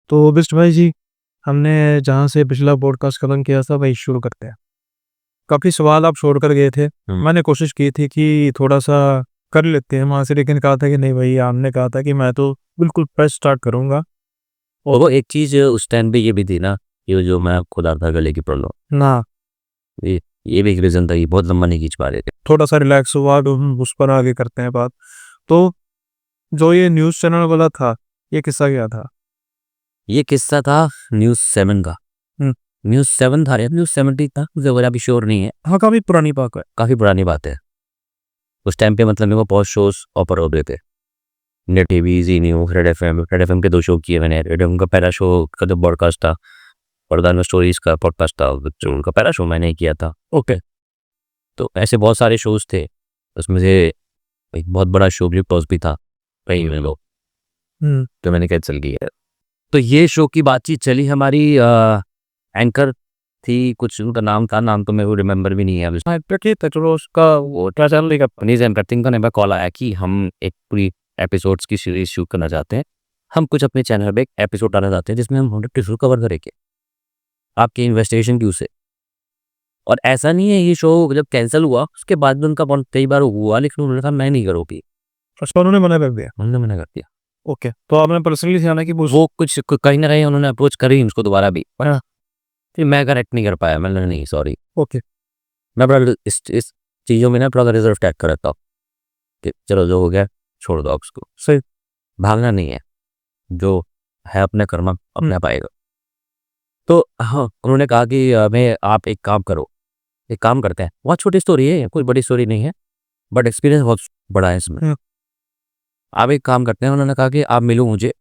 तो बिस्ट भाई जी, हमने जहाँ से पिछला पॉडकास्ट खत्म किया था वही शुरू करते हैं। काफ़ी सवाल आप छोड़ कर गए थे। मैंने कोशिश की थी कि थोड़ा सा कर लेते हैं वहाँ से, लेकिन कहा था कि नहीं भाई, आपने कहा था कि मैं तो बिल्कुल फ्रेश स्टार्ट करूँगा। और वो एक चीज़ उस टाइम पे ये भी थी ना, ये जो मैं खुद था गले की प्रॉब्लम, ना ये भी एक रीज़न था कि बहुत लंबा नहीं खींच पा रहे थे। थोड़ा सा रिलैक्स हुआ तो हम उस पर आगे करते हैं बात। तो जो ये न्यूज़ चैनल वाला था, ये किस्सा क्या था? ये किस्सा था न्यूज़ 7 का। हम्म, न्यूज़ 7 था या न्यूज़ 70 था, मुझे वगैरह भी श्योर नहीं है। हाँ, काफ़ी पुरानी बात है। काफ़ी पुरानी बात है। उस टाइम पे मतलब मेरे को बहुत शोज़ ऑफर हो रहे थे। नेट टीवी, जी न्यूज़, रेड एफएम के 2 शो किए मैंने। रेड एफएम का पहला शो का जो ब्रॉडकास्ट था, वरदान स्टोरीज़ का पॉडकास्ट था, जो उनका पहला शो मैंने ही किया था। ओके। तो ऐसे बहुत सारे शोज़ थे। उसमें से एक बहुत बड़ा शो बिग बॉस भी था कहीं में लोग, हम्म, तो मैंने कैंसिल किया। तो ये शो की बातचीत चली हमारी। एंकर थी कुछ, उनका नाम था, नाम तो मेरे को रिमेंबर भी नहीं है अभी। हाँ, ठीक है, चलो उसका वो क्या चल रही का। नीज एंकर थिंक का नंबर कॉल आया कि हम एक पूरी एपिसोड्स की सीरीज शूट करना चाहते हैं। हम कुछ अपने चैनल पे एक एपिसोड डालना चाहते हैं जिसमें हम 100 एपिसोड कवर करेंगे आपकी इन्वेस्टिगेशन क्यों से। और ऐसा नहीं है, ये शो जब कैंसिल हुआ उसके बाद भी उनका बहुत कई बार हुआ, लेकिन उन्होंने कहा मैं नहीं करूँगी। अच्छा, उन्होंने मना कर दिया। उन्होंने मना कर दिया। ओके, तो आपने पर्सनली जाना कि वो कुछ कहीं ना कहीं उन्होंने अप्रोच करी उसको दोबारा भी, हाँ, फिर मैं करेक्ट नहीं कर पाया। मैंने नहीं, सॉरी। ओके। मैं बड़ा इस चीज़ों में ना थोड़ा रिजर्व टैग कर रखता हूँ कि चलो जो हो गया छोड़ दो, आप उसको सही। भागना नहीं है, जो है अपने कर्म हम्म, अपने आप आएगा। तो हाँ, उन्होंने कहा कि मैं आप एक काम करो, एक काम करते हैं। बहुत छोटी स्टोरी है, कोई बड़ी स्टोरी नहीं है, बट एक्सपीरियंस बहुत बड़ा है इसमें। हम्म, आप एक काम करते हैं, उन्होंने कहा कि आप मिलो मुझे,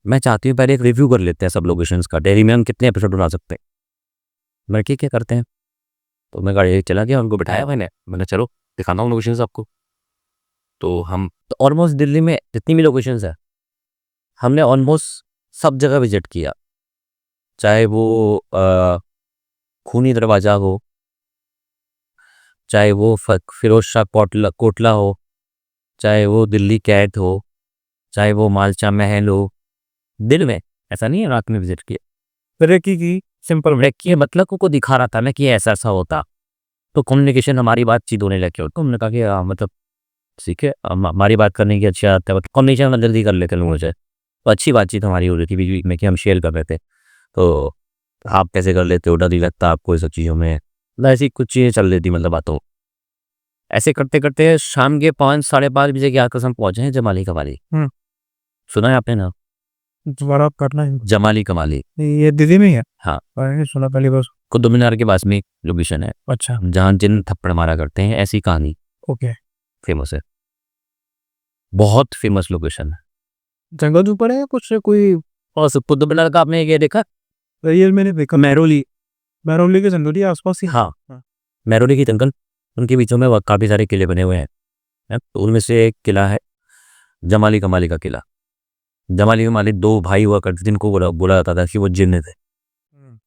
मैं चाहती हूँ पहले एक रिव्यू कर लेते हैं सब लोकेशंस का, डेली में हम कितने एपिसोड बना सकते हैं। मैं ठीक है करते हैं। तो मैं गाड़ी चला गया, उनको बिठाया मैंने चलो दिखाता हूँ लोकेशंस आपको। तो हम तो ऑलमोस्ट दिल्ली में जितनी भी लोकेशंस है हमने ऑलमोस्ट सब जगह विजिट किया। चाहे वो खूनी दरवाज़ा हो, चाहे वो फिरोज शाह कोटला हो, चाहे वो दिल्ली कैट हो, चाहे वो मालचा महल हो। दिन में, ऐसा नहीं है रात में विजिट किया। रेकी की सिंपल में। ब्रेक किए मतलब को दिखा रहा था मैं कि ऐसा ऐसा होता। तो कम्युनिकेशन हमारी बातचीत होने लगी। तो हमने कहा कि मतलब ठीक है, हमारी बात करने की अच्छी आदत है, मतलब कम्युनिकेशन जल्दी कर लेते लोगों से। तो अच्छी बातचीत हमारी हो रही थी बीच बीच में कि हम शेयर कर रहे थे। तो आप कैसे कर लेते हो, डर नहीं लगता आपको ये सब चीज़ों में, मतलब ऐसी कुछ चीज़ें चल रही थी मतलब बातों। ऐसे करते करते शाम के 5 साढ़े 5 बजे के आसपास हम पहुंचे हैं जमाली कमाली। हम्म, सुना है आपने ना? दोबारा आप करना है। जमाली कमाली। ये दिल्ली में ही है? हाँ, मैंने सुना पहली बार। कुतुब मीनार के पास में लोकेशन है, अच्छा। जहाँ जिन थप्पड़ मारा करते हैं ऐसी कहानी ओके। फेमस है। बहुत फेमस लोकेशन है। जंगल जो ऊपर है या कुछ कोई? और कुतुब मीनार का आपने ये देखा? रियल मैंने देखा। महरौली। महरौली के जंगल के आसपास ही। हाँ, हाँ। महरौली की जंगल, उनके बीचों में काफ़ी सारे किले बने हुए हैं। तो उनमें से एक किला है जमाली कमाली का किला। जमाली कमाली 2 भाई हुआ करते जिनको बोला बोला जाता था कि वो जिन्न थे। हम्म,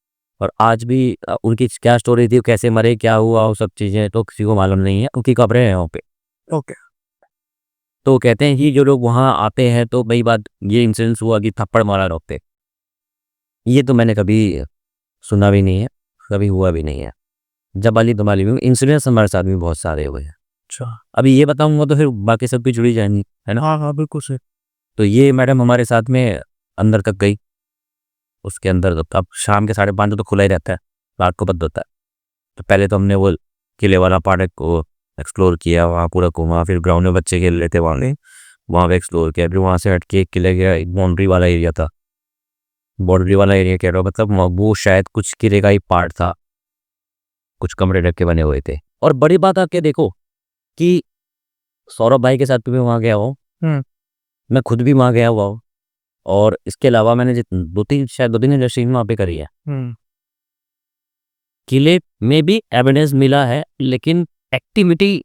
और आज भी उनकी क्या स्टोरी थी, कैसे मरे, क्या हुआ, वो सब चीज़ें तो किसी को मालूम नहीं है। उनकी कब्रें हैं वहाँ पे। ओके। तो कहते हैं कि जो लोग वहाँ आते हैं तो वही बात, ये इंसिडेंस हुआ कि थप्पड़ मारा रोकते। ये तो मैंने कभी सुना भी नहीं है, कभी हुआ भी नहीं है। जमाली कमाली में इंसिडेंट्स हमारे साथ भी बहुत सारे हुए हैं। अच्छा। अभी ये बताऊंगा तो फिर बाकी सब भी जुड़ी जाएंगी, है ना? हाँ हाँ, बिल्कुल सही। तो ये मैडम हमारे साथ में अंदर तक गई। उसके अंदर तो अब शाम के 5:30 तो खुला ही रहता है, रात को बंद होता है। तो पहले तो हमने वो किले वाला पार्ट को एक्सप्लोर किया, वहाँ पूरा घूमा। फिर ग्राउंड में बच्चे खेल रहे थे वहाँ पे एक्सप्लोर किया। फिर वहाँ से हट के एक किले गया, एक बाउंड्री वाला एरिया था। बाउंड्री वाला एरिया कह रहा हूँ, मतलब वो शायद कुछ किले का ही पार्ट था, कुछ कमरे रख के बने हुए थे। और बड़ी बात आके देखो कि सौरभ भाई के साथ भी मैं वहाँ गया हूँ, हम्म, मैं खुद भी वहाँ गया हुआ हूँ। और इसके अलावा मैंने शायद 2-3 इंडस्ट्री वहाँ पे करी है। हम्म, किले में भी एविडेंस मिला है, लेकिन एक्टिविटी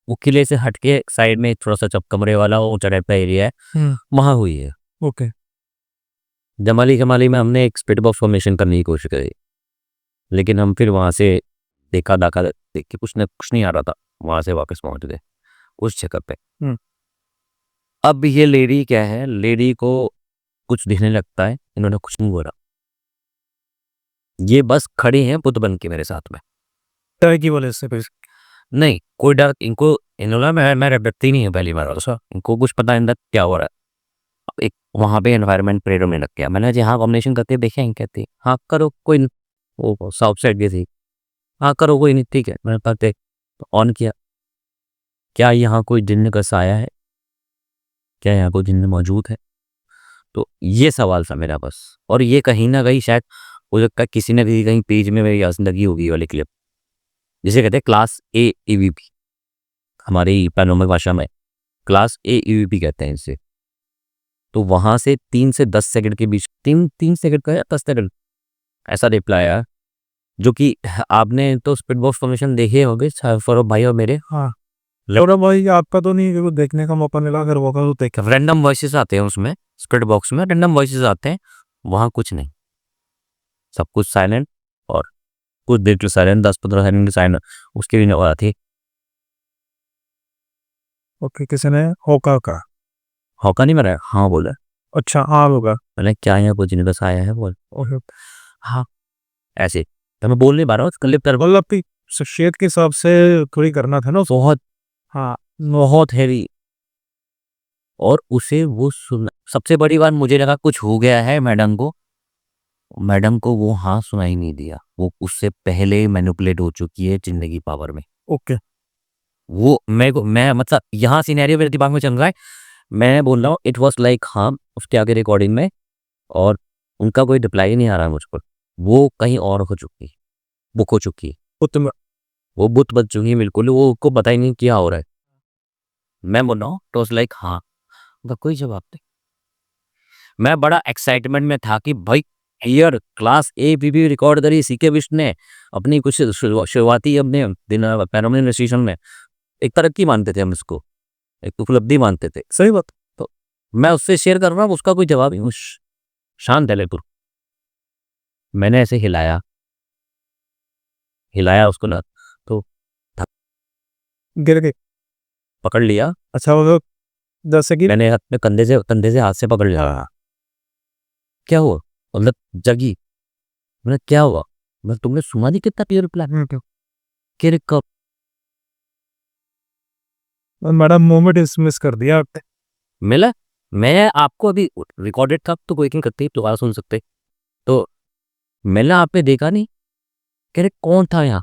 वो किले से हट के साइड में थोड़ा सा चप कमरे वाला ऊंचा टाइप का एरिया है, हम्म, वहाँ हुई है। ओके। जमाली कमाली में हमने एक स्पिट बॉक्स फॉर्मेशन करने की कोशिश करी, लेकिन हम फिर वहाँ से देखा दाखा देख के कुछ नहीं आ रहा था, वहाँ से वापस पहुँच गए उस जगह पे। हम्म, अब ये लेडी क्या है, लेडी को कुछ दिखने लगता है, इन्होंने कुछ नहीं बोला, ये बस खड़े हैं बुत बन के मेरे साथ में। डर की वजह से फिर नहीं कोई डर इनको, इन्होंने मैं व्यक्ति नहीं है पहली बार ऐसा, इनको कुछ पता नहीं था क्या हो रहा है। अब एक वहाँ पे एनवायरनमेंट प्रेड होने लग गया, मैंने जी हाँ कॉम्बिनेशन करके देखे हैं, कहते हाँ करो कोई नहीं, वो साउथ साइड की थी, हाँ करो कोई नहीं ठीक है, मैंने कहा देख, तो ऑन किया, क्या यहाँ कोई जिन्न का साया है, क्या यहाँ कोई जिन्न मौजूद है, तो ये सवाल था मेरा बस। और ये कहीं ना कहीं शायद हो सकता है किसी ने भी कहीं पेज में मेरी आसन लगी होगी ये वाली क्लिप, जिसे कहते हैं क्लास ए ईवीपी, हमारी पैनोमिक भाषा में क्लास ए ईवीपी कहते हैं इसे। तो वहां से 3 से 10 सेकंड के बीच, 3 सेकंड का या 10 सेकंड ऐसा रिप्लाई आया, जो कि आपने तो स्पीड बॉक्स फॉर्मेशन देखे होंगे सौरभ भाई और मेरे। हाँ सौरभ भाई आपका तो नहीं, क्योंकि देखने का मौका मिला, अगर वो तो देख रैंडम वॉइसेस आते हैं उसमें, स्पीड बॉक्स में रैंडम वॉइसेस आते हैं, वहां कुछ नहीं, सब कुछ साइलेंट, और कुछ देर के साइलेंट, 10-15 सेकंड के साइलेंट, उसके भी नहीं थी। ओके, किसी ने होका का हौका नहीं मारा, हाँ बोला, अच्छा हाँ होगा मैंने क्या यहाँ कुछ नहीं बस आया है बोल, ओके। हाँ ऐसे, तो मैं बोल नहीं पा रहा हूँ क्लिप तर मतलब आपकी शख्सियत के हिसाब से थोड़ी करना था ना उसको। बहुत हाँ बहुत हैवी। और उसे वो सुन, सबसे बड़ी बात मुझे लगा कुछ हो गया है मैडम को, मैडम को वो हाँ सुनाई नहीं दिया, वो उससे पहले मैनिपुलेट हो चुकी है जिंदगी पावर में। ओके वो मैं मतलब यहाँ सिनेरियो मेरे दिमाग में चल रहा है, मैं बोल रहा हूँ इट वॉज लाइक हाँ उसके आगे रिकॉर्डिंग में, और उनका कोई रिप्लाई नहीं आ रहा मुझ पर, वो कहीं और हो चुकी, बुक हो चुकी, वो बुत बच चुकी है बिल्कुल, वो को पता ही नहीं क्या हो रहा है। मैं बोल रहा हूँ इट वॉज लाइक हाँ, उनका कोई जवाब नहीं। मैं बड़ा एक्साइटमेंट में था कि भाई here class A B record करी सीके बिस्ट ने अपनी कुछ शुरुआती अपने दिन पैरामिन रजिस्ट्रेशन में, एक तरक्की मानते थे हम इसको, एक उपलब्धि मानते थे, सही बात। तो मैं उससे शेयर कर रहा हूँ, उसका कोई जवाब ही, शांत है लेपुर। मैंने ऐसे हिलाया हिलाया उसको ना, तो गिर गई। पकड़ लिया, अच्छा वो जैसे कि मैंने अपने कंधे से हाथ से पकड़ लिया, क्या हुआ, मतलब जगी, मैंने क्या हुआ, मतलब तुमने सुना नहीं कितना क्लियर रिप्लाई, कि कब मैडम मोमेंट मिस कर दिया आपने। मिला, मैं आपको अभी रिकॉर्डेड था तो कोई नहीं करते दोबारा सुन सकते, तो मैंने आपने देखा नहीं, कह रहे कौन था यहाँ,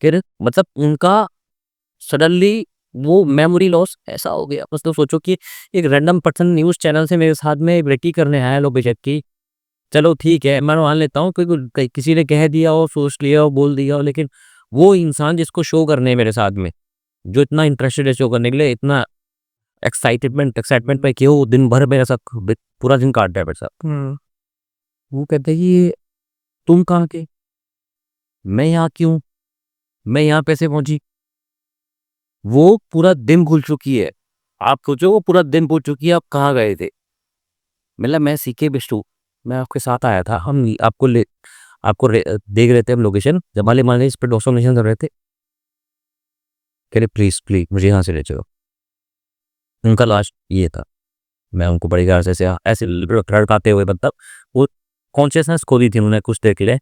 कह रहे मतलब उनका सडनली वो मेमोरी लॉस ऐसा हो गया। मतलब सोचो कि एक रैंडम पर्सन न्यूज़ चैनल से मेरे साथ में ब्रेकी करने आया लो बेशक की, चलो ठीक है मैं मान लेता हूँ क्योंकि किसी ने कह दिया और सोच लिया और बोल दिया, लेकिन वो इंसान जिसको शो करने है मेरे साथ में, जो इतना इंटरेस्टेड है शो करने के लिए, इतना एक्साइटमेंट में क्यों दिन भर मेरे साथ पूरा दिन काट रहा है मेरे साथ, वो कहते हैं कि तुम कहाँ के, मैं यहाँ क्यों, मैं यहाँ कैसे पहुंची, वो पूरा दिन भूल चुकी है। आप सोचो वो पूरा दिन भूल चुकी है, आप कहाँ गए थे, मतलब मैं सीके बिस्टू, मैं आपके साथ आया था, हम आपको देख रहे थे हम लोकेशन, जमाले माले इस पर डॉक्यूमेंटेशन कर रहे थे, कह रहे प्लीज प्लीज मुझे यहाँ से ले चलो। उनका लास्ट ये था, मैं उनको बड़ी गार से ऐसे लड़काते हुए, मतलब वो कॉन्शियसनेस खो दी थी उन्होंने कुछ देर के लिए,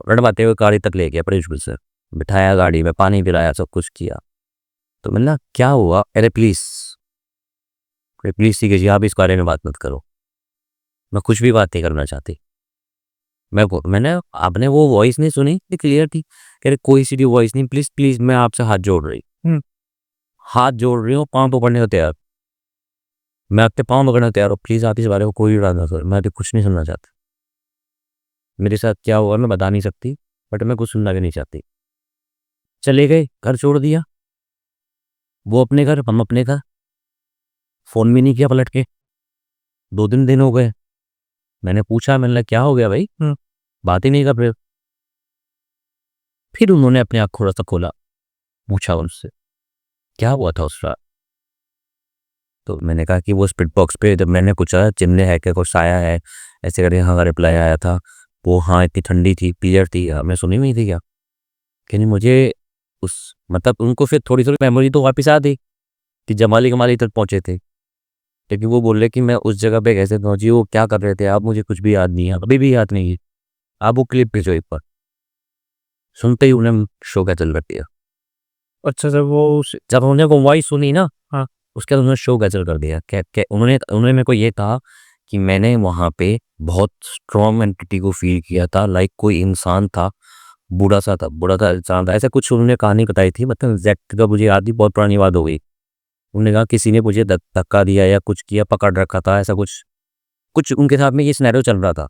लड़वाते हुए गाड़ी तक ले गया, बड़ी मुश्किल से बिठाया गाड़ी में, पानी पिलाया, सब कुछ किया। तो मैंने क्या हुआ, अरे प्लीज प्लीज ठीक है जी आप इस बारे में बात मत करो, मैं कुछ भी बात नहीं करना चाहती। मैंने आपने वो वॉइस नहीं सुनी, क्लियर थी, कह रहे कोई सी वॉइस नहीं, प्लीज प्लीज मैं आपसे हाथ जोड़ रही, हाथ जोड़ रही हूँ, पाँव पकड़ने को तैयार, मैं आपके पाँव पकड़ने को तैयार हूँ, प्लीज आप इस बारे में कोई बात ना करो, मैं अभी कुछ नहीं सुनना चाहता, मेरे साथ क्या हुआ मैं बता नहीं सकती, बट मैं कुछ सुनना भी नहीं चाहती। चले गए, घर छोड़ दिया, वो अपने घर हम अपने घर, फोन भी नहीं किया पलट के, 2-3 दिन हो गए, मैंने पूछा, मैंने क्या हो गया भाई, बात ही नहीं कर रहे। फिर उन्होंने अपने आँख थोड़ा सा खोला, पूछा उनसे क्या हुआ था उस रात, तो मैंने कहा कि वो स्पिट बॉक्स पे जब मैंने पूछा चिमने है क्या कुछ आया है ऐसे करके, हाँ का रिप्लाई आया था, वो हाँ इतनी ठंडी थी, पीरियड थी, मैं सुनी हुई थी क्या, कि नहीं मुझे उस मतलब उनको फिर थोड़ी थोड़ी मेमोरी तो वापस आ दी कि जमाली कमाली तक पहुंचे थे, लेकिन वो बोल रहे कि मैं उस जगह पे कैसे पहुंची, वो क्या कर रहे थे आप, मुझे कुछ भी याद नहीं है, अभी भी याद नहीं है। आप वो क्लिप भेजो एक बार। सुनते ही उन्हें शो कैंसिल कर दिया। अच्छा जब वो जब उन्होंने वो वॉइस सुनी ना, हाँ। उसके बाद उन्होंने शो कैंसिल कर दिया। उन्होंने उन्होंने मेरे को ये कहा कि मैंने वहाँ पे बहुत स्ट्रॉन्ग एंटिटी को फील किया था, लाइक कोई इंसान था, बूढ़ा सा था, बूढ़ा सा इंसान था, ऐसा कुछ उन्होंने कहानी बताई थी। मतलब एग्जैक्ट का मुझे याद नहीं, बहुत पुरानी बात हो गई। उन्होंने कहा किसी ने मुझे धक्का दिया या कुछ किया, पकड़ रखा था, ऐसा कुछ कुछ उनके साथ में ये सिनेरियो चल रहा था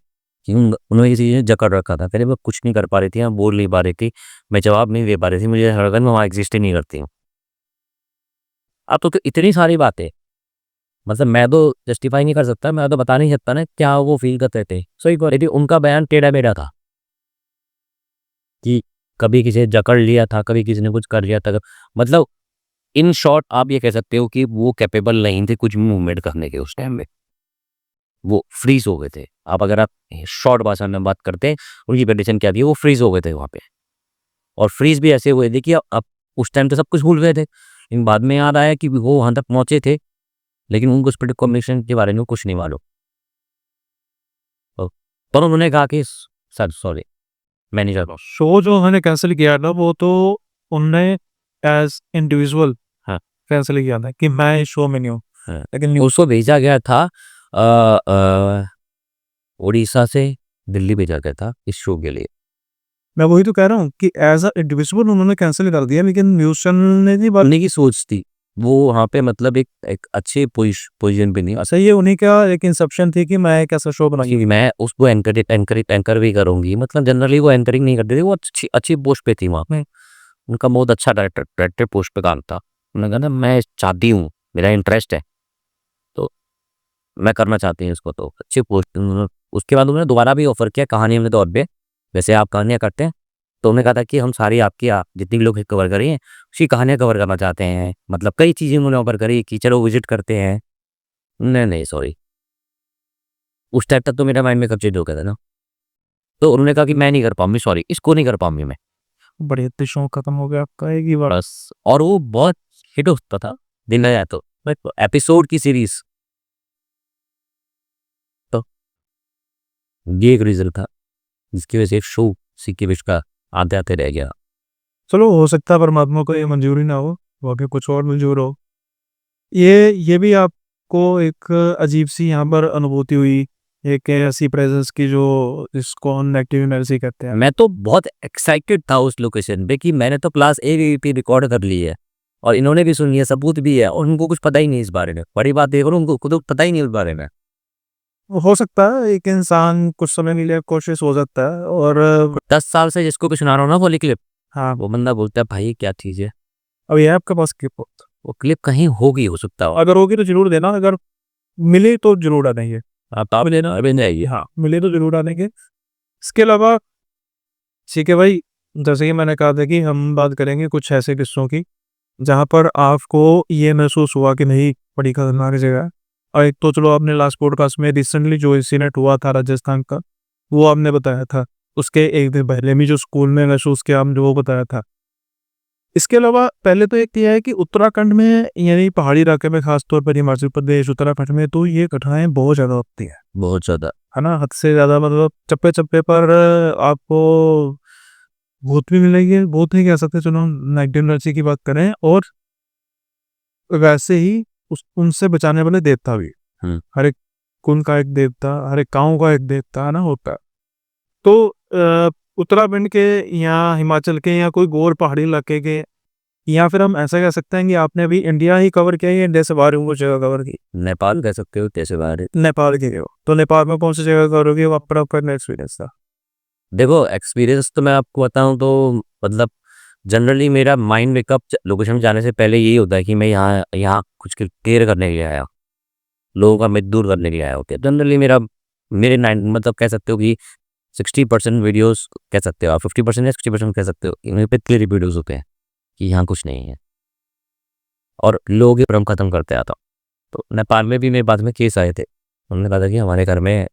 कि उन्होंने ये चीज़ें जकड़ रखा था। पहले मैं कुछ नहीं कर पा रही थी, मैं बोल नहीं पा रही थी, मैं जवाब नहीं दे पा रही थी, मुझे लगा मैं वहाँ एग्जिस्ट ही नहीं करती हूँ। अब तो इतनी सारी बातें, मतलब मैं तो जस्टिफाई नहीं कर सकता, मैं तो बता नहीं सकता ना क्या वो फील करते थे। सही बात, लेकिन उनका बयान टेढ़ा मेढ़ा था कि कभी किसी ने जकड़ लिया था, कभी किसी ने कुछ कर लिया था। मतलब इन शॉर्ट आप ये कह सकते हो कि वो कैपेबल नहीं थे कुछ भी मूवमेंट करने के उस टाइम में, वो फ्रीज हो गए थे। आप अगर आप शॉर्ट भाषा में बात करते हैं, उनकी कंडीशन क्या थी, वो फ्रीज हो गए थे वहाँ पे। और फ्रीज भी ऐसे हुए थे कि अब उस टाइम तो सब कुछ भूल गए थे, लेकिन बाद में याद आया कि वो वहाँ तक पहुँचे थे, लेकिन उनको स्पिरिट कॉम्बिनेशन के बारे में कुछ नहीं मालूम। पर उन्होंने कहा कि सर सॉरी, मैं नहीं चाहता हूँ। शो जो उन्होंने कैंसिल किया ना वो तो उनने एज इंडिविजुअल हाँ। कैंसिल किया था कि मैं इस शो में नहीं हूँ, हाँ। लेकिन उसको भेजा गया था उड़ीसा से दिल्ली भेजा गया था इस शो के लिए। मैं वही तो कह रहा हूँ कि एज अ इंडिविजुअल उन्होंने कैंसिल कर दिया, लेकिन न्यूज चैनल ने नहीं बात। उन्हीं की सोच थी, वो वहाँ पे मतलब एक अच्छे पोजीशन पे नहीं। सही है, उन्हीं का एक इंसेप्शन थी कि मैं एक ऐसा शो बनाऊंगी। कि मैं उसको एंकर भी करूंगी। मतलब जनरली वो एंकरिंग नहीं करती थी, वो अच्छी अच्छी पोस्ट पे थी वहाँ पे। उनका बहुत अच्छा डायरेक्टर पोस्ट पे काम था। उन्होंने कहा ना मैं चाहती हूँ, मेरा इंटरेस्ट है, तो मैं करना चाहती हूँ इसको, तो अच्छी पोस्ट। उसके बाद उन्होंने दोबारा भी ऑफर किया कहानी के तौर पे, वैसे आप कहानियाँ करते हैं, तो उन्होंने कहा था कि हम सारी आपकी जितनी भी लोग कवर करी हैं उसी कहानियाँ कवर करना चाहते हैं। मतलब कई चीज़ें उन्होंने ऑफर करी कि चलो विजिट करते हैं। नहीं नहीं सॉरी, उस टाइम तक तो मेरा माइंड में कब चेंज हो गया था ना, तो उन्होंने कहा कि मैं नहीं कर पाऊंगी, सॉरी इसको नहीं कर पाऊंगी मैं। बड़े इतने शौक खत्म हो गया आपका एक ही बार। बस, और वो बहुत हिट होता था दिन आया तो एपिसोड की सीरीज। तो ये एक रीजन था जिसकी वजह से शो सिक्के विश का आते आते रह गया। चलो हो सकता है परमात्मा को ये मंजूरी ना हो, बाकी कुछ और मंजूर हो। ये भी आपको एक अजीब सी यहाँ पर अनुभूति हुई, एक ऐसी प्रेजेंस की जो जिसको हम नेगेटिव एनर्जी कहते हैं। मैं तो बहुत एक्साइटेड था उस लोकेशन पे कि मैंने तो क्लास ए पे रिकॉर्ड कर ली है और इन्होंने भी सुनी है, सबूत भी है, और उनको कुछ पता ही नहीं इस बारे में। बड़ी बात देखो, उनको खुद पता ही नहीं इस बारे में। हो सकता है एक इंसान कुछ समय के लिए कोशिश हो सकता है, और 10 साल से जिसको भी सुना रहा हूँ ना वो क्लिप, हाँ वो बंदा बोलता है भाई क्या चीज़ है। अब ये है आपके पास क्लिप, वो क्लिप कहीं होगी, हो सकता हो। अगर होगी तो जरूर देना, अगर मिले तो जरूर डालेंगे। आप लेना अभी नहीं। हाँ मिले तो जरूर डालेंगे। इसके अलावा ठीक है भाई, जैसे कि मैंने कहा था कि हम बात करेंगे कुछ ऐसे किस्सों की जहाँ पर आपको ये महसूस हुआ कि नहीं बड़ी खतरनाक जगह है। और एक तो चलो आपने लास्ट पॉडकास्ट में रिसेंटली जो इंसिडेंट हुआ था राजस्थान का, वो आपने बताया था। उसके एक दिन पहले भी जो स्कूल में महसूस किया आपने वो बताया था। इसके अलावा पहले तो एक ये है कि उत्तराखंड में यानी पहाड़ी इलाके में, खासतौर पर हिमाचल प्रदेश उत्तराखंड में, तो ये घटनाएं बहुत ज़्यादा होती हैं, बहुत ज़्यादा। है ना, हद से ज़्यादा। मतलब चप्पे चप्पे पर आपको भूत भी मिलेंगे, भूत नहीं कह सकते, चलो नेगेटिव एनर्जी की बात करें, और वैसे ही उनसे बचाने वाले देवता भी। हर एक कुल का एक देवता, हर एक गाँव का एक देवता, है ना, होता है। तो उत्तराखंड के या हिमाचल के या कोई और पहाड़ी इलाके के, या फिर हम ऐसा कह सकते हैं कि आपने अभी इंडिया ही कवर किया या इंडिया से बाहर वो जगह कवर की? नेपाल कह सकते हो, कैसे बाहर। नेपाल के हो तो नेपाल में कौन सी जगह कवर होगी, वो आपका एक्सपीरियंस था? देखो एक्सपीरियंस तो मैं आपको बताऊं तो मतलब जनरली मेरा माइंड मेकअप लोकेशन में जाने से पहले यही होता है कि मैं यहाँ यहाँ कुछ क्लियर करने के लिए आया, लोगों का मित दूर करने के लिए आया होता है जनरली मेरा। मेरे 9 मतलब कह सकते हो कि 60% वीडियोस कह सकते हो आप, 50% या 60% कह सकते हो, इनमें पे क्लियर वीडियोस होते हैं कि यहाँ कुछ नहीं है और लोग ये भ्रम खत्म करते आता। तो नेपाल में भी मेरे बाद में केस आए थे, उन्होंने कहा था कि हमारे घर में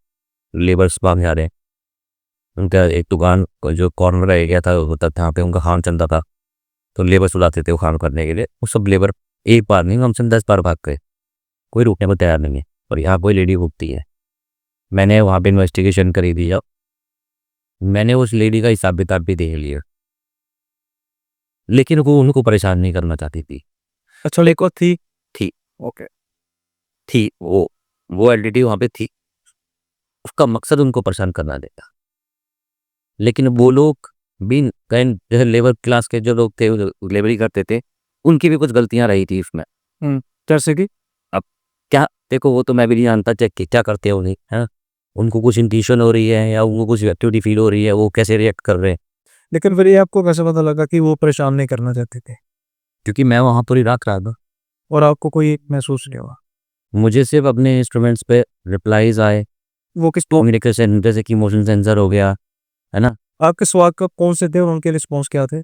लेबर्स भाग जा रहे हैं। उनका एक दुकान जो कॉर्नर एरिया था होता था, यहाँ पे उनका खान चलता था, तो लेबर बुलाते थे वो काम करने के लिए। वो सब लेबर एक बार नहीं, कम से कम 10 बार भाग गए। कोई रुकने को तैयार नहीं है, और यहाँ कोई लेडी रुकती है। मैंने वहाँ पे इन्वेस्टिगेशन करी थी, जब मैंने उस लेडी का हिसाब किताब भी देख लिया, लेकिन वो उनको परेशान नहीं करना चाहती थी। अच्छा, एक और थी। थी ओके। थी वो एलटीडी वहाँ पे थी, उसका मकसद उनको परेशान करना देता। लेकिन वो लोग भी कहीं जैसे लेबर क्लास के जो लोग थे, लेबरी करते थे, उनकी भी कुछ गलतियां रही थी इसमें। जैसे कि अब क्या, देखो वो तो मैं भी नहीं जानता चेक क्या करते हो नहीं है, उनको कुछ इंट्यूशन हो रही है या उनको कुछ एक्टिविटी फील हो रही है, वो कैसे रिएक्ट कर रहे हैं। लेकिन फिर ये आपको कैसे पता लगा कि वो परेशान नहीं करना चाहते थे, क्योंकि मैं वहाँ पूरी रात रहा था, और आपको कोई महसूस नहीं हुआ? मुझे सिर्फ अपने इंस्ट्रूमेंट्स पे रिप्लाईज आए, वो किस कम्युनिकेशन जैसे कि मोशन सेंसर हो गया, है ना। आपके सवाल का कौन से थे और उनके रिस्पॉन्स क्या थे?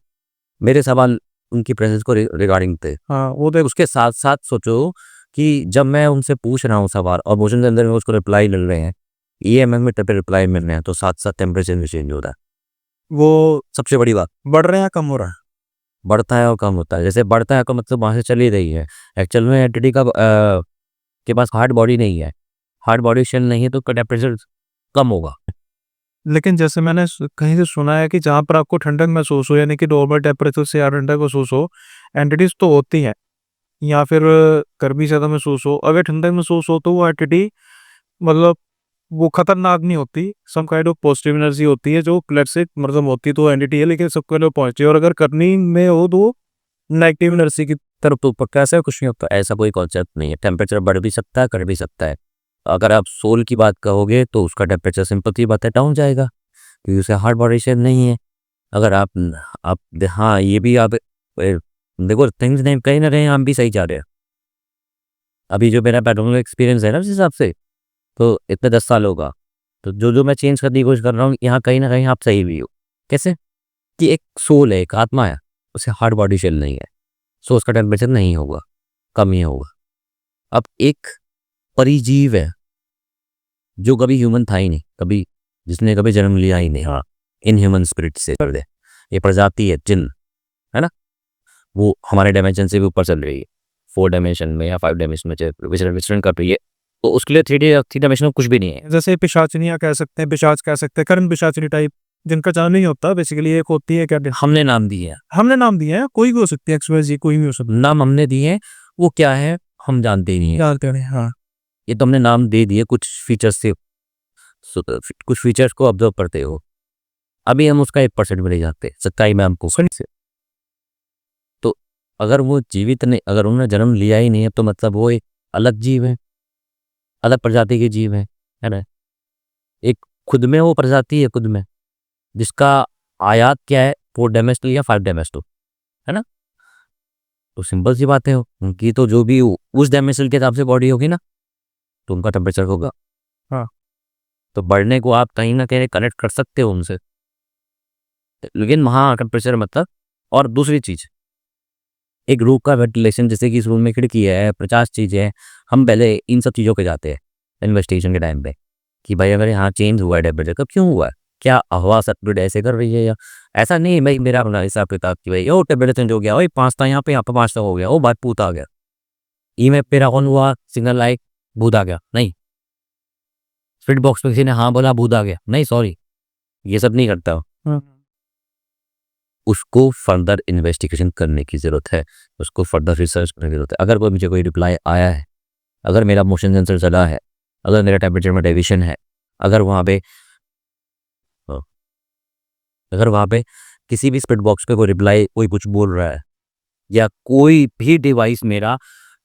मेरे सवाल उनकी प्रेजेंस को रिगार्डिंग थे। हाँ, वो तो उसके साथ साथ सोचो कि जब मैं उनसे पूछ रहा हूँ सवाल और मोशन सेंसर में उसको रिप्लाई मिल रहे हैं, EMM पे रिप्लाई मिल रहे हैं, तो साथ साथ टेम्परेचर भी चेंज हो रहा है। वो सबसे बड़ी बात, बढ़ रहे हैं या कम हो रहा है? बढ़ता है और कम होता है। जैसे बढ़ता है तो मतलब वहाँ से चली रही है, एक्चुअल में एंटिटी का के पास हार्ड बॉडी नहीं है, हार्ड बॉडी शेल नहीं है, तो टेम्परेचर कम होगा। लेकिन जैसे मैंने कहीं से सुना है कि जहाँ पर आपको ठंडक महसूस हो, यानी कि नॉर्मल टेम्परेचर से या ठंडक महसूस हो, एंटिटीज तो होती हैं, या फिर गर्मी ज़्यादा महसूस हो, अगर ठंडक महसूस हो तो वो एंटिटी मतलब वो खतरनाक नहीं होती, some kind of positive energy होती है जो प्लेट से मतलब होती तो एंटिटी है, लेकिन सब काइंड ऑफ पॉजिटिव, और अगर करनी में हो तो नेगेटिव एनर्जी की तरफ तो पक्का ऐसा कुछ नहीं होता। तो ऐसा कोई कॉन्सेप्ट नहीं है, टेम्परेचर बढ़ भी सकता है, घट भी सकता है। अगर आप सोल की बात कहोगे तो उसका टेम्परेचर सिंपल सी बात है डाउन जाएगा, क्योंकि उसे हार्ड बॉडी शेप नहीं है। अगर आप हाँ, ये भी आप देखो, थिंग्स नहीं, कहीं ना कहीं हम भी सही जा रहे हैं। अभी जो मेरा पैरानॉर्मल एक्सपीरियंस है ना, उस हिसाब से तो इतने 10 साल होगा, तो जो जो मैं चेंज करने की कोशिश कर रहा हूँ, यहाँ कहीं ना कहीं आप सही भी हो। कैसे कि एक सोल है, एक आत्मा है, उसे हार्ड बॉडी शेल नहीं है, सो उसका टेम्परेचर नहीं होगा, कम ही होगा। अब एक परिजीव है जो कभी ह्यूमन था ही नहीं, कभी जिसने कभी जन्म लिया ही नहीं, हाँ, इन ह्यूमन स्पिरिट से कर दे, ये प्रजाति है जिन, है ना, वो हमारे डायमेंशन से भी ऊपर चल रही है, 4 डायमेंशन में या 5 डायमेंशन में विचरण कर रही है, तो उसके लिए 3 डायमेंशन में कुछ भी नहीं है। जैसे पिशाचनियाँ कह सकते हैं, पिशाच कह सकते हैं, करण पिशाचनी टाइप, जिनका जान नहीं होता बेसिकली, एक होती है क्या, हमने नाम दिए हैं, हमने नाम दिए हैं, कोई भी हो सकती है, XYZ कोई भी हो सकता है, नाम हमने दिए हैं, वो क्या है हम जानते ही नहीं है। जानते हैं, हाँ। ये तो हमने नाम दे दिए कुछ फीचर्स से, कुछ फीचर्स को ऑब्जर्व करते हो, अभी हम उसका 1% भी नहीं जानते सच्चाई में हमको से। तो अगर वो जीवित नहीं, अगर उन्होंने जन्म लिया ही नहीं है, तो मतलब वो एक अलग जीव है, अलग प्रजाति के जीव है ना। एक खुद में वो प्रजाति है, खुद में, जिसका आयात क्या है, 4 डायमेंशनल या 5 डायमेंशनल, है ना। तो सिंपल सी बात है, उनकी तो जो भी उस डायमेंशन के हिसाब से बॉडी होगी ना, तो उनका टेम्परेचर होगा। हाँ। तो बढ़ने को आप कहीं ना कहीं कनेक्ट कर सकते हो उनसे, लेकिन वहाँ टेम्परेचर मतलब। और दूसरी चीज, एक रूम का वेंटिलेशन, जैसे कि इस रूम में खिड़की है, 50 चीजें हैं, हम पहले इन सब चीज़ों पे जाते हैं इन्वेस्टिगेशन के टाइम पे, कि भाई अगर यहाँ चेंज हुआ है टेम्परेचर, कब क्यों हुआ है, क्या हवा सर्कुलेट ऐसे कर रही है, या ऐसा नहीं भाई मेरा अपना हिसाब किताब की भाई ओ टेम्परेचर चेंज हो गया, वही 5 था यहाँ पे 5 हो गया, ओ बात पूत आ गया, ई में पेरा ऑन हुआ, सिग्नल लाइक भूत आ गया, नहीं। स्पीड बॉक्स में किसी ने हाँ बोला भूत आ गया, नहीं, सॉरी, ये सब नहीं करता। उसको फर्दर इन्वेस्टिगेशन करने की ज़रूरत है, उसको फर्दर रिसर्च करने की ज़रूरत है। अगर मुझे कोई रिप्लाई आया है, अगर मेरा मोशन सेंसर चला है, अगर मेरा टेम्परेचर में डेविएशन है, अगर वहाँ पे किसी भी स्पीड बॉक्स पे कोई रिप्लाई, कोई कुछ बोल रहा है, या कोई भी डिवाइस मेरा,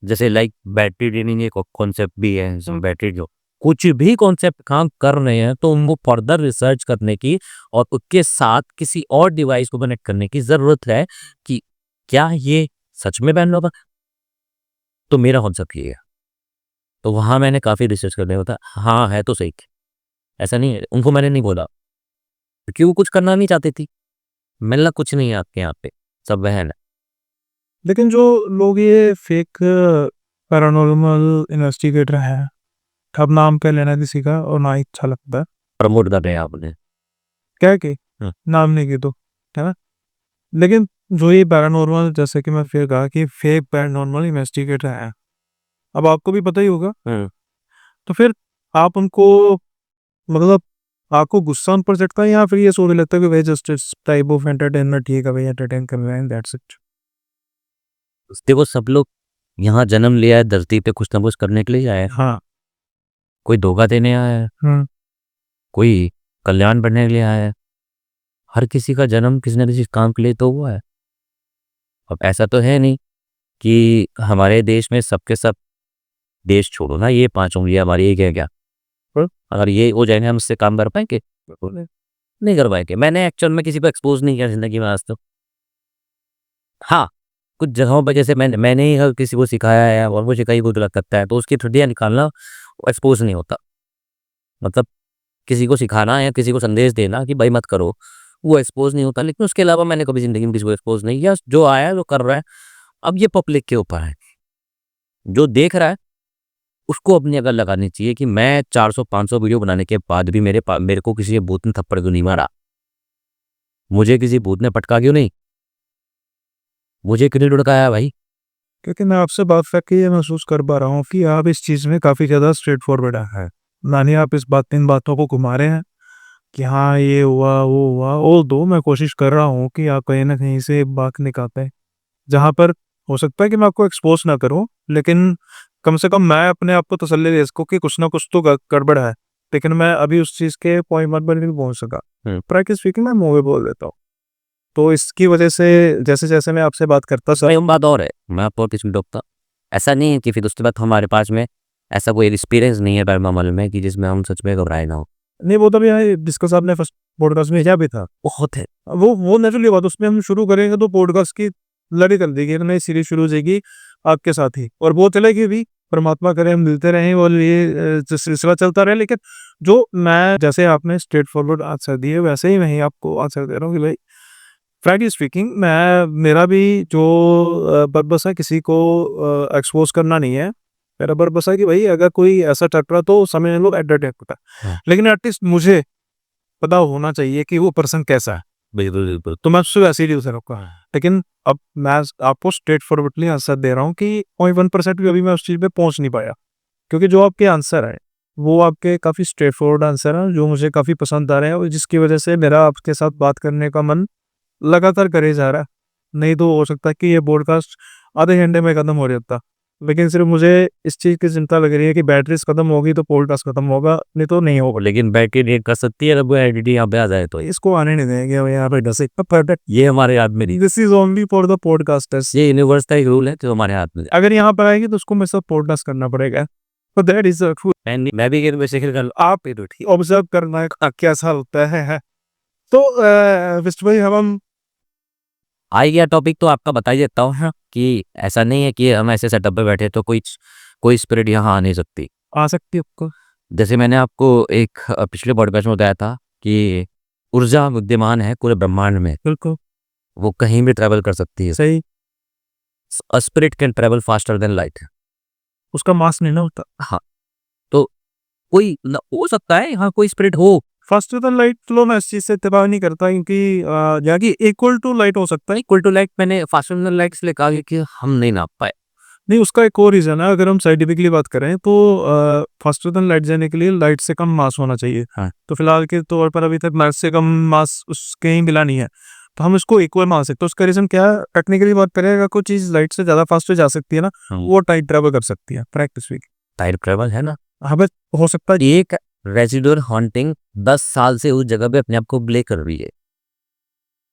जैसे लाइक बैटरी ड्रेनिंग एक कॉन्सेप्ट भी है, बैटरी जो कुछ भी कॉन्सेप्ट काम कर रहे हैं, तो उनको फर्दर रिसर्च करने की और उसके साथ किसी और डिवाइस को कनेक्ट करने की ज़रूरत है कि क्या ये सच में बैन होगा। तो मेरा कॉन्सेप्ट ये है, तो वहाँ मैंने काफ़ी रिसर्च करने होता, हाँ है तो सही, ऐसा नहीं है, उनको मैंने नहीं बोला क्योंकि वो कुछ करना नहीं चाहती थी, मिलना कुछ नहीं है आपके यहाँ पे, सब वहन है। लेकिन जो लोग ये फेक पैरानॉर्मल इन्वेस्टिगेटर हैं, अब नाम पे लेना किसी का और ना ही अच्छा लगता है, प्रमोट कर रहे हैं आपने। क्या कि हाँ। नाम नहीं की तो, है ना। लेकिन जो ये पैरानॉर्मल, जैसे कि मैं फिर कहा कि फेक पैरानॉर्मल इन्वेस्टिगेटर हैं, अब आपको भी पता ही होगा। हम्म, तो फिर आप उनको मतलब आपको गुस्सा उन पर चढ़ता है या फिर ये सोचने लगता है कि भाई just it's type of entertainment, ठीक है भाई एंटरटेन कर रहे हैं, दैट्स इट। देखो सब लोग यहाँ जन्म लिया है धरती पे कुछ ना कुछ करने के लिए आया है। हाँ। कोई धोखा देने आया है, हम्म। कोई कल्याण बनने के लिए आया है। हर किसी का जन्म किसी न किसी काम के लिए तो हुआ है। अब ऐसा तो है नहीं कि हमारे देश में सबके सब, देश छोड़ो ना, ये 5 उंगलियां हमारी एक है क्या? अगर ये हो जाएंगे हम इससे काम कर पाएंगे? बिल्कुल नहीं कर पाएंगे। मैंने एक्चुअल में किसी को एक्सपोज नहीं किया जिंदगी में आज तक। हाँ, कुछ जगहों पर जैसे मैंने ही अगर किसी को सिखाया है और वो सिखाई को गलत करता है तो उसकी ठुड्डियाँ निकालना एक्सपोज नहीं होता। मतलब किसी को सिखाना या किसी को संदेश देना कि भाई मत करो, वो एक्सपोज नहीं होता। लेकिन उसके अलावा मैंने कभी जिंदगी में किसी को एक्सपोज नहीं किया। जो आया है वो कर रहा है। अब ये पब्लिक के ऊपर है, जो देख रहा है उसको अपनी अकल लगानी चाहिए कि मैं 400-500 वीडियो बनाने के बाद भी मेरे को किसी भूत ने थप्पड़ क्यों नहीं मारा, मुझे किसी भूत ने पटका क्यों नहीं, मुझे क्यों नहीं लुढ़काया भाई। क्योंकि मैं आपसे बात करके ये महसूस कर पा रहा हूँ कि आप इस चीज़ में काफ़ी ज़्यादा स्ट्रेट फॉरवर्ड है। ना ही आप इन बातों को घुमा रहे हैं कि हाँ ये हुआ वो हुआ। और दो मैं कोशिश कर रहा हूँ कि आप कहीं ना कहीं से एक बात निकालते हैं जहाँ पर हो सकता है कि मैं आपको एक्सपोज ना करूँ, लेकिन कम से कम मैं अपने आप को तसल्ली दे सकूँ कि कुछ ना कुछ तो गड़बड़ है। लेकिन मैं अभी उस चीज़ के पॉइंट पर नहीं पहुँच सका। प्रैक्टिस स्पीकिंग मैं मुँह में बोल देता हूँ। तो इसकी वजह से जैसे जैसे मैं आपसे बात करता भाई हम बात और है, मैं आपको किसी को टोकता ऐसा नहीं है कि फिर उसके बाद हमारे पास में ऐसा कोई एक्सपीरियंस नहीं है पैरानॉर्मल में कि जिसमें हम सच में घबराए ना हो। नहीं, वो तो भी यहाँ डिस्कस आपने फर्स्ट पॉडकास्ट में भेजा भी था। बहुत है। वो नेचुरली बात, उसमें हम शुरू करेंगे तो पॉडकास्ट की लड़ी कर देगी, एक नई सीरीज शुरू हो जाएगी आपके साथ ही, और वो चलेगी भी। परमात्मा करे हम मिलते रहें और ये सिलसिला चलता रहे। लेकिन जो मैं जैसे आपने स्ट्रेट फॉरवर्ड आंसर दिए वैसे ही मैं ही आपको आंसर दे रहा हूँ कि भाई फ्रैंकली स्पीकिंग मैं मेरा भी जो पर्पस है किसी को एक्सपोज करना नहीं है। मेरा पर्पस है कि भाई अगर कोई ऐसा टकरा तो समझ लो एंटरटेन होता है, हाँ, लेकिन एटलीस्ट मुझे पता होना चाहिए कि वो पर्सन कैसा है। बिल्कुल बिल्कुल। तो मैं उससे वैसे ही डील से रखूँगा। लेकिन अब मैं आपको स्ट्रेट फॉरवर्डली आंसर दे रहा हूँ कि 0.1% भी अभी मैं उस चीज़ पे पहुँच नहीं पाया, क्योंकि जो आपके आंसर है वो आपके काफ़ी स्ट्रेट फॉरवर्ड आंसर हैं जो मुझे काफ़ी पसंद आ रहे हैं, और जिसकी वजह से मेरा आपके साथ बात करने का मन लगातार करे जा रहा है। नहीं तो हो सकता है कि ये पॉडकास्ट आधे घंटे में खत्म हो जाता। लेकिन सिर्फ मुझे इस चीज़ की चिंता लग रही है कि बैटरीज खत्म होगी तो पॉडकास्ट खत्म होगा, नहीं तो नहीं होगा। लेकिन बैटरी रीड कर सकती है अगर वो एडिटी यहाँ पे आ जाए तो। इसको आने नहीं देंगे भाई यहाँ पे डसे परफेक्ट। ये हमारे हाथ में नहीं, this is only for the podcasters. ये यूनिवर्स का एक रूल है जो हमारे हाथ में है। अगर यहाँ पर आएगी तो उसको मेरे साथ पॉडकास्ट करना पड़ेगा। तो दैट इज मैं भी गेम में शेयर कर आप ऑब्जर्व करना है कैसा होता है। तो विष्णु भाई हम आ गया टॉपिक तो आपका बता ही देता हूँ। हाँ, कि ऐसा नहीं है कि हम ऐसे सेटअप पे बैठे तो कोई स्पिरिट यहाँ आ नहीं सकती। आ सकती है आपको। जैसे मैंने आपको एक पिछले पॉडकास्ट में बताया था कि ऊर्जा विद्यमान है पूरे ब्रह्मांड में, बिल्कुल वो कहीं भी ट्रैवल कर सकती है। सही। A spirit can travel faster than light. उसका मास नहीं ना होता। हाँ, तो कोई हो सकता है यहाँ कोई स्पिरिट हो। फास्टर देन लाइट लो, मैं इस चीज से इत्तेफाक नहीं करता क्योंकि यहाँ की इक्वल टू लाइट हो सकता है। इक्वल टू लाइट मैंने फास्टर देन लाइट इसलिए कहा कि हम नहीं नाप पाए। नहीं, उसका एक और रीजन है। अगर हम साइंटिफिकली बात करें तो फास्टर देन लाइट जाने के लिए लाइट से कम मास होना चाहिए। हाँ। तो फिलहाल के तौर पर अभी तक लाइट से कम मास उसके ही मिला नहीं है, तो हम इसको इक्वल मान सकते हैं। तो उसका रीजन क्या है? टेक्निकली बात करें, अगर कोई चीज लाइट से ज्यादा फास्ट जा सकती है ना, वो टाइम ट्रेवल कर सकती है प्रैक्टिस वीक। टाइम ट्रेवल है ना। हाँ बस हो सकता है। एक रेजिडुअल हॉन्टिंग 10 साल से उस जगह पे अपने आप को ब्ले कर रही है।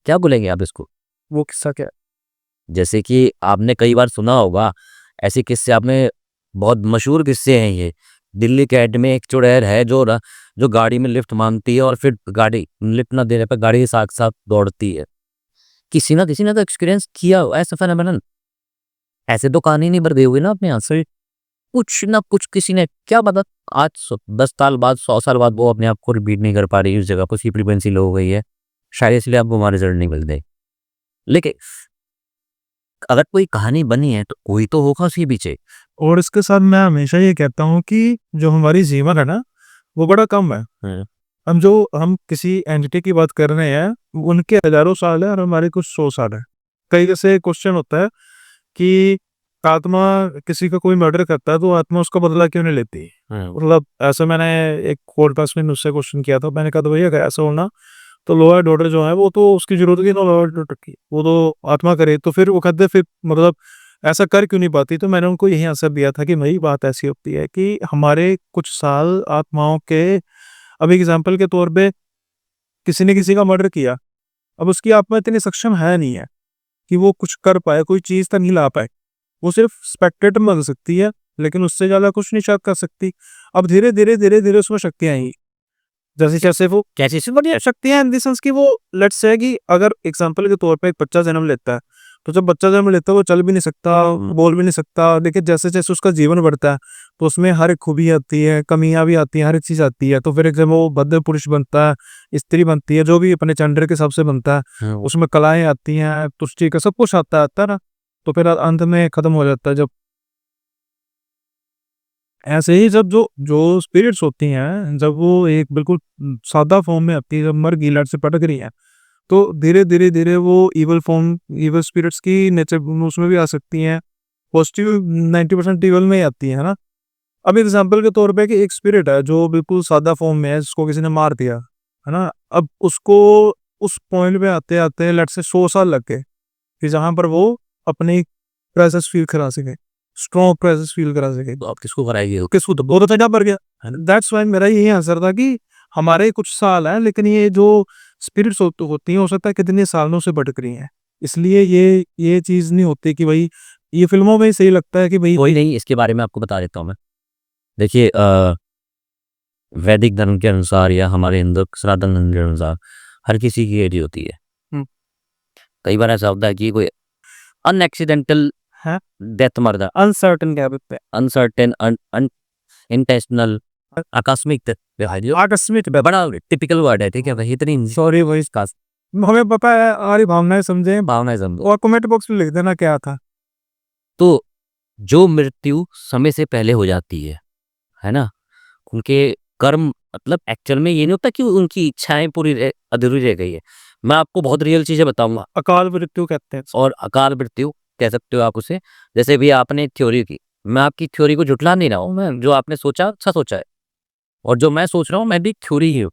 क्या बोलेंगे आप इसको? वो किस्सा क्या है? जैसे कि आपने कई बार सुना होगा ऐसे किस्से, आपने बहुत मशहूर किस्से हैं ये। दिल्ली कैट में एक चुड़ैल है जो गाड़ी में लिफ्ट मांगती है और फिर गाड़ी लिफ्ट ना देने पर गाड़ी के साथ साथ दौड़ती है। किसी ना किसी ने तो एक्सपीरियंस किया हो ऐसा फेनोमेनन। ऐसे तो कहानी नहीं बढ़ गई हुई ना अपने यहाँ से। कुछ ना कुछ किसी ने, क्या पता आज 10 साल बाद 100 साल बाद वो अपने आप को रिपीट नहीं कर पा रही, उस जगह पर उसकी फ्रीक्वेंसी लो हो गई है, शायद इसलिए आपको हमारे रिजल्ट नहीं मिलते। लेकिन अगर कोई कहानी बनी है तो कोई तो होगा उसके पीछे। और इसके साथ मैं हमेशा ये कहता हूँ कि जो हमारी जीवन है ना वो बड़ा कम है। हम किसी एंटिटी की बात कर रहे हैं, उनके हजारों साल है और हमारे कुछ 100 साल है। कई जैसे क्वेश्चन होता है कि आत्मा किसी का कोई मर्डर करता है तो आत्मा उसका बदला क्यों नहीं लेती? मतलब ऐसा मैंने एक पॉडकास्ट में मुझसे क्वेश्चन किया था, मैंने कहा था भैया अगर ऐसा होना तो लॉ एंड ऑर्डर जो है वो तो उसकी जरूरत ही ना लॉ एंड ऑर्डर की, वो तो आत्मा करे। तो फिर वो कहते फिर मतलब ऐसा कर क्यों नहीं पाती? तो मैंने उनको यही आंसर दिया था कि भाई बात ऐसी होती है कि हमारे कुछ साल आत्माओं के, अब एग्जाम्पल के तौर पे किसी ने किसी का मर्डर किया, अब उसकी आत्मा इतनी सक्षम है नहीं है कि वो कुछ कर पाए, कोई चीज तक नहीं ला पाए। वो सिर्फ स्पेक्टेटर बन सकती है लेकिन उससे ज्यादा कुछ नहीं शायद कर सकती। अब धीरे धीरे उसमें शक्तियां आई, जैसे जैसे वो कैसे से बढ़िया शक्तियां इन द सेंस कि वो लेट्स से कि अगर एग्जांपल के तौर पे एक बच्चा जन्म लेता है, तो जब बच्चा जन्म लेता है वो चल भी नहीं सकता, बोल भी नहीं सकता, लेकिन जैसे जैसे उसका जीवन बढ़ता है तो उसमें हर एक खूबी आती है, कमियां भी आती हैं, हर एक चीज आती है। तो फिर एक जब वो बद्ध पुरुष बनता है, स्त्री बनती है, जो भी अपने जेंडर के हिसाब से बनता है, उसमें कलाएं आती हैं, तुष्टि का सब कुछ आता है ना। तो फिर अंत में खत्म हो जाता है। जब ऐसे ही जब जो जो स्पिरिट्स होती हैं, जब वो एक बिल्कुल सादा फॉर्म में आती है, जब मर गई लट से पटक रही है, तो धीरे धीरे वो इवल फॉर्म, इवल स्पिरिट्स की नेचर उसमें भी आ सकती हैं। पॉजिटिव 90% इवल में ही आती है ना। अब एग्जाम्पल के तौर पे कि एक स्पिरिट है जो बिल्कुल सादा फॉर्म में है, जिसको किसी ने मार दिया है ना, अब उसको उस पॉइंट पे आते आते लेट से 100 साल लग गए कि जहां पर वो अपनी प्रेजेंस फील करा सके, स्ट्रॉन्ग प्रेजेंस फील करा सके। तो आप किसको कराएंगे? किसको तो बहुत अच्छा मर गया। दैट्स वाई मेरा यही आंसर था कि हमारे कुछ साल हैं, लेकिन ये जो स्पिरिट्स होती हैं हो सकता है कितने सालों से भटक रही हैं। इसलिए ये चीज नहीं होती कि भाई, ये फिल्मों में ही सही लगता है कि भाई कोई नहीं, इसके बारे में आपको बता देता हूँ मैं। देखिए वैदिक धर्म के अनुसार या हमारे हिंदू सनातन धर्म के अनुसार हर किसी की एज होती है। हम्म। कई बार ऐसा होता है कि कोई अनएक्सीडेंटल है डेथ मर जाता, अनसर्टन गैप पे अनसर्टेन इंटेंशनल, आकस्मिक आकस्मिक बड़ा टिपिकल वर्ड है, ठीक है भाई, इतनी सॉरी भाई, हमें पता है, हमारी भावनाएं समझे भावनाएं समझो। और कमेंट बॉक्स में लिख देना क्या था। तो जो मृत्यु समय से पहले हो जाती है ना, उनके कर्म, मतलब एक्चुअल में ये नहीं होता कि उनकी इच्छाएं अधूरी रह गई है। मैं आपको बहुत रियल चीजें बताऊंगा। अकाल मृत्यु कहते हैं। और अकाल मृत्यु कह सकते हो आप उसे। जैसे भी आपने थ्योरी की, मैं आपकी थ्योरी को जुटला नहीं रहा हूँ, मैं जो आपने सोचा अच्छा सोचा है, और जो मैं सोच रहा हूँ मैं भी थ्योरी ही हूँ।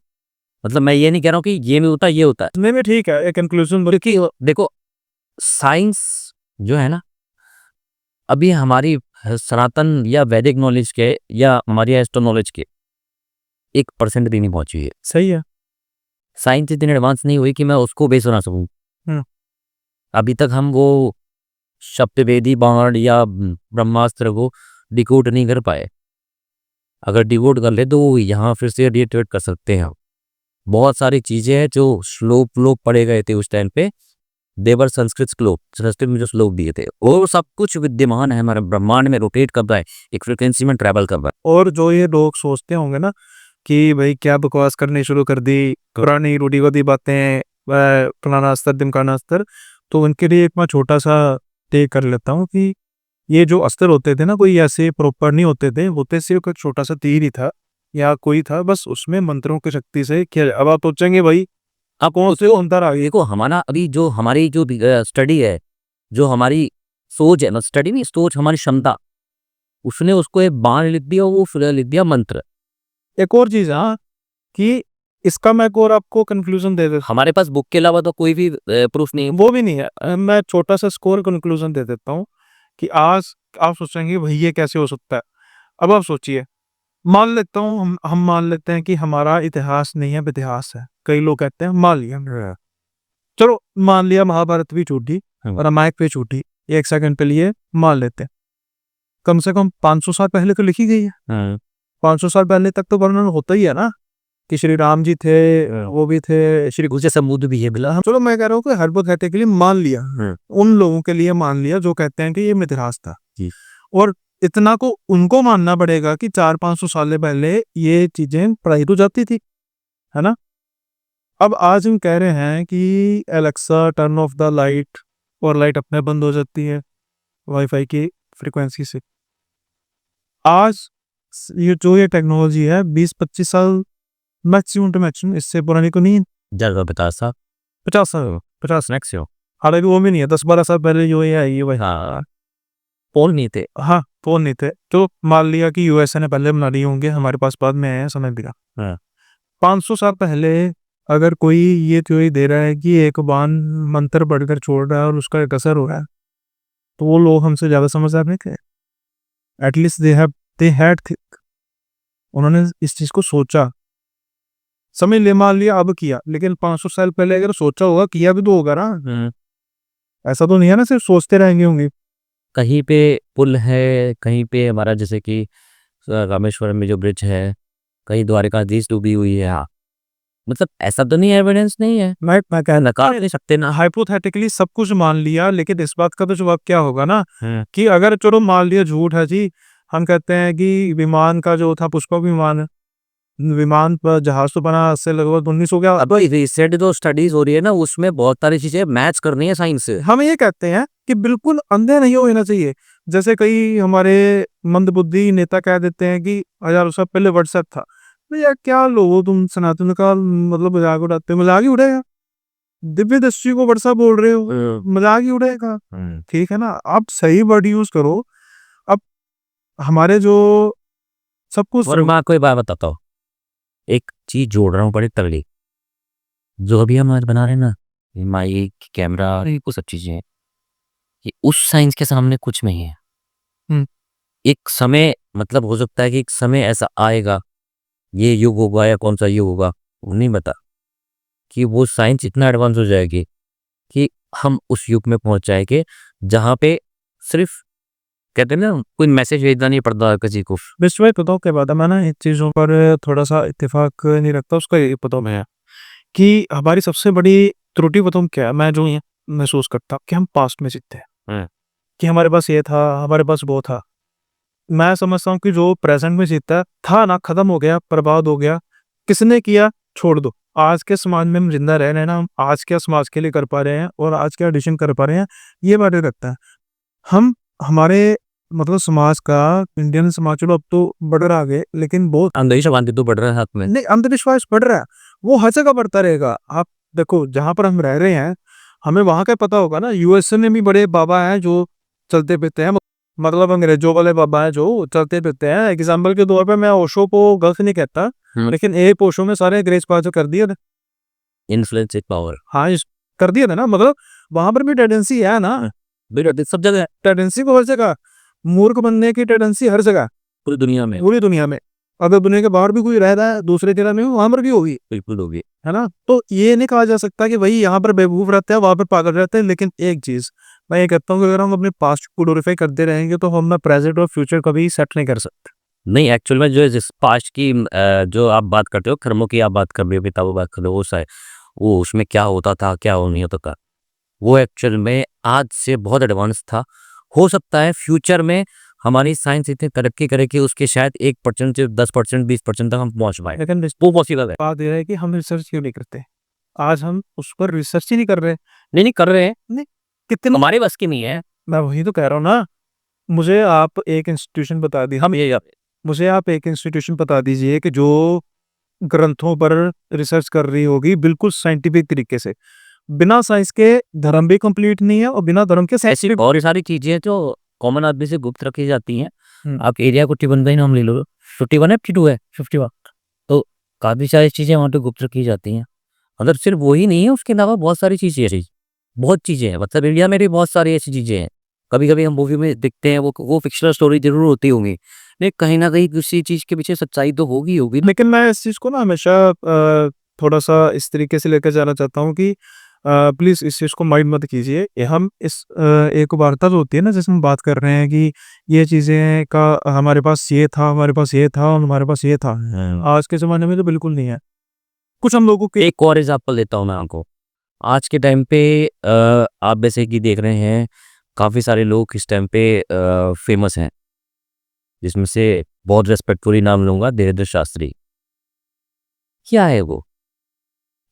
मतलब मैं ये नहीं कह रहा हूँ कि ये नहीं होता, ये होता है। नहीं ठीक है, एक कंक्लूजन क्योंकि देखो, साइंस जो है ना, अभी हमारी सनातन या वैदिक नॉलेज के या हमारी एस्ट्रो नॉलेज के 1% भी नहीं पहुंची है। सही है। साइंस इतनी एडवांस नहीं हुई कि मैं उसको बेस बना सकूं। हम्म। अभी तक हम वो सप्तवेदी बाण या ब्रह्मास्त्र को डिकोड नहीं कर पाए। अगर डिकोड कर ले तो वो यहाँ फिर से रिएक्टिवेट कर सकते हैं हम। बहुत सारी चीजें हैं जो श्लोक लोग पढ़े गए थे उस टाइम पे, देवर संस्कृत श्लोक, संस्कृत में जो श्लोक दिए थे, वो सब कुछ विद्यमान है हमारे ब्रह्मांड में, रोटेट कर रहा है, एक फ्रिक्वेंसी में ट्रैवल कर रहा है। और जो ये लोग सोचते होंगे ना कि भाई क्या बकवास करनी शुरू कर दी, पुरानी रूढ़िवादी बातें, फलाना अस्तर ढिमकाना अस्तर, तो उनके लिए एक मैं छोटा सा टेक कर लेता हूँ कि ये जो अस्तर होते थे ना, कोई ऐसे प्रॉपर नहीं होते थे, होते सिर्फ एक छोटा सा तीर ही था या कोई था, बस उसमें मंत्रों की शक्ति से किया। अब आप सोचेंगे भाई अब कौन से अंतर आ गई। देखो, हमारा अभी जो हमारी जो स्टडी है, जो हमारी सोच है ना, स्टडी नहीं, सोच, हमारी क्षमता, उसने उसको एक बाण लिख दिया, वो फिर लिख दिया मंत्र। एक और चीज हाँ, कि इसका मैं एक और आपको कंक्लूजन दे देता हमारे पास बुक के अलावा तो कोई भी प्रूफ नहीं है। वो भी नहीं है। मैं छोटा सा स्कोर कंक्लूजन दे देता हूँ कि आज आप सोचेंगे भाई ये कैसे हो सकता है। अब आप सोचिए, मान लेता हूँ हम मान लेते हैं कि हमारा इतिहास नहीं है, इतिहास है। कई लोग कहते हैं मान लिया, चलो मान लिया महाभारत भी झूठी और रामायण भी झूठी, एक सेकंड के लिए मान लेते हैं। कम से कम 500 साल पहले तो लिखी गई है। 500 साल पहले तक तो वर्णन होता ही है ना कि श्री राम जी थे, वो भी थे, श्री कुछ समुद्र भी है बिला। चलो मैं कह रहा हूँ कि हाइपोथेटिकली मान लिया, उन लोगों के लिए मान लिया जो कहते हैं कि ये मिथ्यास था। और इतना को उनको मानना पड़ेगा कि 400-500 साल पहले ये चीजें पढ़ाई तो जाती थी, है ना। अब आज हम कह रहे हैं कि Alexa turn off the light, और लाइट अपने बंद हो जाती है वाईफाई की फ्रीक्वेंसी से। आज ये टेक्नोलॉजी है 20-25 साल मैक्सिमम टू मैक्सिमम, इससे पुरानी को नहीं। ज्यादा 50 साल, 50 मैक्सिमम, हालांकि वो भी नहीं है, 10-12 साल पहले जो ये आई है भाई। हाँ, फोन नहीं थे। हाँ, फ़ोन नहीं थे, तो मान लिया कि यूएसए ने पहले बना लिए होंगे, हमारे पास बाद में आए हैं, समझ लिया। हाँ। 500 साल पहले अगर कोई ये थ्योरी दे रहा है कि एक बाण मंत्र पढ़कर छोड़ रहा है और उसका एक असर हो रहा है, तो वो लोग हमसे ज़्यादा समझदार नहीं थे। At least they had think, उन्होंने इस चीज़ को सोचा, समझ लिया, मान लिया, अब किया, लेकिन 500 साल पहले अगर सोचा होगा, किया भी तो होगा ना। ऐसा तो नहीं है ना सिर्फ सोचते रहेंगे होंगे। कहीं पे पुल है, कहीं पे हमारा जैसे कि रामेश्वरम में जो ब्रिज है, कहीं द्वारिकाधीश डूबी हुई है। हाँ, मतलब ऐसा तो नहीं, एविडेंस नहीं है, मैं कह नकार नहीं सकते ना। हाइपोथेटिकली सब कुछ मान लिया, लेकिन इस बात का तो जवाब क्या होगा ना हाँ। कि अगर चलो मान लिया झूठ है जी, हम कहते हैं कि विमान का जो था पुष्पक विमान, विमान पर जहाज तो बना आज से लगभग 19 हो गया। अब रिसेंट जो स्टडीज हो रही है ना, उसमें बहुत सारी चीजें मैच करनी है साइंस से। हम ये कहते हैं कि बिल्कुल अंधे नहीं होना चाहिए, जैसे कई हमारे मंदबुद्धि नेता कह देते हैं कि 1000 साल पहले व्हाट्सएप था। तो यार क्या लोगो तुम, सनातन का मतलब मजाक उड़ाते हो, मजाक ही उड़ेगा। दिव्य दृष्टि को व्हाट्सएप बोल रहे हो, मजाक ही उड़ेगा। ठीक है ना, आप सही वर्ड यूज करो। अब हमारे जो सब कुछ और मैं आपको एक बात बताता हूँ, एक चीज जोड़ रहा हूँ बड़ी तगड़ी, जो अभी हम आज बना रहे हैं ना, माइक, कैमरा, ये कुछ सब चीजें हैं, ये उस साइंस के सामने कुछ नहीं है। हम्म, एक समय, मतलब हो सकता है कि एक समय ऐसा आएगा, ये युग होगा या कौन सा युग होगा वो नहीं बता, कि वो साइंस इतना एडवांस हो जाएगी कि हम उस युग में पहुंच जाएंगे जहां पे सिर्फ, कहते हैं ना, कोई मैसेज भेजना नहीं पड़ता किसी को। विश्व भाई पता क्या बात है, मैं ना इन चीज़ों पर थोड़ा सा इत्तेफाक नहीं रखता, उसका ये पता मैं कि हमारी सबसे बड़ी त्रुटि बताऊँ क्या है, मैं जो ये महसूस करता हूँ कि हम पास्ट में जीते हैं, हाँ। कि हमारे पास ये था, हमारे पास वो था। मैं समझता हूँ कि जो प्रेजेंट में जीता है, था ना, खत्म हो गया, बर्बाद हो गया, किसने किया, छोड़ दो। आज के समाज में हम जिंदा रह रहे हैं ना, हम आज के समाज के लिए कर पा रहे हैं और आज के एडिशन कर पा रहे हैं, ये मैटर करता है। हम हमारे मतलब समाज का, इंडियन समाज चलो अब तो बढ़ रहा आगे, लेकिन बहुत अंधविश्वास तो बढ़ रहा है हाथ में। नहीं, अंधविश्वास बढ़ रहा है, वो हर जगह बढ़ता रहेगा। आप देखो जहां पर हम रह रहे हैं, हमें वहां का पता होगा ना, यूएसए में भी बड़े बाबा हैं जो चलते फिरते हैं, मतलब अंग्रेजों वाले बाबा हैं जो चलते फिरते हैं। एग्जाम्पल के तौर पे मैं ओशो को गलत नहीं कहता, लेकिन एक ओशो में सारे अंग्रेज पास जो कर दिए थे। इन्फ्लुएंस पावर हाँ, कर दिए थे ना, मतलब वहां पर भी टेंडेंसी है ना, सब जगह है, टेंडेंसी को हर जगह, मूर्ख बनने की टेंडेंसी हर जगह, पूरी दुनिया में। पूरी दुनिया में। अगर दुनिया के बाहर भी कोई रह रहा है दूसरे जिला में, वहां पर भी होगी, बिल्कुल होगी। है ना। तो ये नहीं कहा जा सकता कि भाई यहाँ पर बेवकूफ रहते हैं, वहां पर पागल रहते हैं। लेकिन एक चीज मैं ये कहता हूँ कि अगर हम अपने पास्ट को ग्लोरीफाई करते रहेंगे तो हम ना प्रेजेंट और फ्यूचर कभी सेट नहीं कर सकते। नहीं, एक्चुअल में जो जिस पास्ट की जो आप बात करते हो, कर्मों की आप बात कर रहे हो, किताबों बात कर रहे हो, वो शायद वो उसमें क्या होता था, क्या हो नहीं होता था, वो एक्चुअल में आज से बहुत एडवांस था। हो सकता है फ्यूचर में हमारी साइंस इतनी तरक्की करे कि उसके शायद 1% से 10%, 20% तक हम पहुंच पाए, लेकिन वो पॉसिबल है। बात यह है कि हम रिसर्च क्यों नहीं करते, आज हम उस पर रिसर्च ही नहीं कर रहे। नहीं नहीं कर रहे हैं, नहीं, कितने हमारे बस की नहीं है। मैं वही तो कह रहा हूँ ना। मुझे आप एक इंस्टीट्यूशन बता दी हम ये मुझे आप एक इंस्टीट्यूशन बता दीजिए कि जो ग्रंथों पर रिसर्च कर रही होगी बिल्कुल साइंटिफिक तरीके से, बिना साइंस के धर्म भी कंप्लीट नहीं है और बिना धर्म के ऐसी साइंटिफिक। और सारी चीजें जो कॉमन आदमी से गुप्त रखी जाती हैं। हम्म। आप एरिया को 51 का ही नाम ले लो, 51 है, 52 है, 51, तो काफी सारी चीजें वहाँ पे गुप्त रखी जाती हैं। मतलब सिर्फ वही नहीं है, उसके अलावा बहुत सारी चीजें ऐसी, बहुत चीजें हैं, मतलब इंडिया में भी बहुत सारी ऐसी चीजें हैं। कभी कभी हम मूवी में दिखते हैं, वो फिक्शनल स्टोरी जरूर होती होंगी, लेकिन कहीं ना कहीं किसी चीज के पीछे सच्चाई तो होगी ना। लेकिन मैं इस चीज को ना हमेशा थोड़ा सा इस तरीके से लेकर जाना चाहता हूँ कि प्लीज इस चीज को माइंड मत कीजिए। हम इस एक वार्ता जो होती है ना, जिसमें हम बात कर रहे हैं कि ये चीजें का हमारे पास ये था, हमारे पास ये था और हमारे पास ये था, आज के जमाने में तो बिल्कुल नहीं है। कुछ हम लोगों के एक और एग्जाम्पल देता हूँ मैं आपको। आज के टाइम पे आप जैसे कि देख रहे हैं, काफ़ी सारे लोग इस टाइम पे फेमस हैं, जिसमें से बहुत रेस्पेक्टफुली नाम लूंगा, धीरेन्द्र शास्त्री। क्या है वो,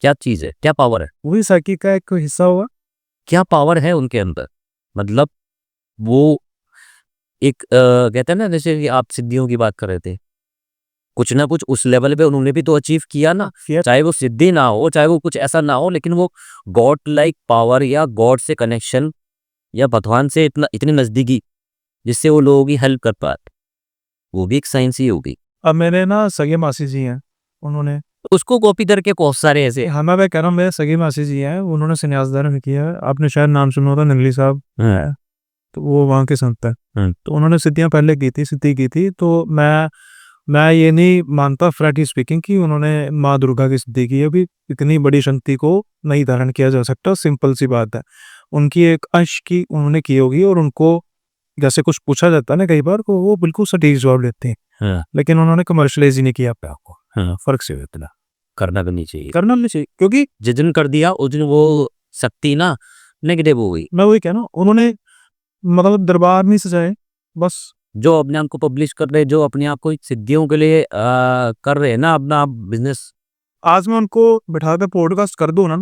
क्या चीज़ है, क्या पावर है, वही साइकी का एक हिस्सा हुआ। क्या पावर है उनके अंदर। मतलब वो एक कहते हैं ना, जैसे कि आप सिद्धियों की बात कर रहे थे, कुछ ना कुछ उस लेवल पे उन्होंने भी तो अचीव किया ना। चाहे वो सिद्धि ना हो, चाहे वो कुछ ऐसा ना हो, लेकिन वो गॉड लाइक पावर या गॉड से कनेक्शन या भगवान से इतनी नजदीकी जिससे वो लोगों की हेल्प कर पाते, वो भी एक साइंस ही होगी। अब मेरे ना सगे मासी जी हैं, उन्होंने उसको कॉपी करके बहुत सारे ऐसे हाँ मैं कह रहा हूँ, मेरे सगे मासी जी हैं, उन्होंने संन्यास धारण किया है। आपने शायद नाम सुना होगा, नंगली साहब है, तो वो वहाँ के संत हैं। तो उन्होंने सिद्धियाँ पहले की थी, सिद्धि की थी। तो मैं ये नहीं मानता फ्रैंकली स्पीकिंग कि उन्होंने माँ दुर्गा की सिद्धि की है। अभी इतनी बड़ी शक्ति को नहीं धारण किया जा सकता, सिंपल सी बात है। उनकी एक अंश की उन्होंने की होगी, और उनको जैसे कुछ पूछा जाता है ना कई बार, तो वो बिल्कुल सटीक जवाब देते हैं। हाँ, लेकिन उन्होंने कमर्शलाइज ही नहीं किया अपने आप को। हाँ, फर्क से इतना करना भी नहीं चाहिए। करना नहीं चाहिए, क्योंकि जिस दिन कर दिया उस दिन वो शक्ति ना नेगेटिव हो गई। मैं वही कह रहा हूँ, उन्होंने मतलब दरबार नहीं सजाए बस। जो अपने आप को पब्लिश कर रहे, जो अपने आप को सिद्धियों के लिए कर रहे हैं ना अपना बिजनेस। आज मैं उनको बिठा कर पॉडकास्ट कर दूं ना,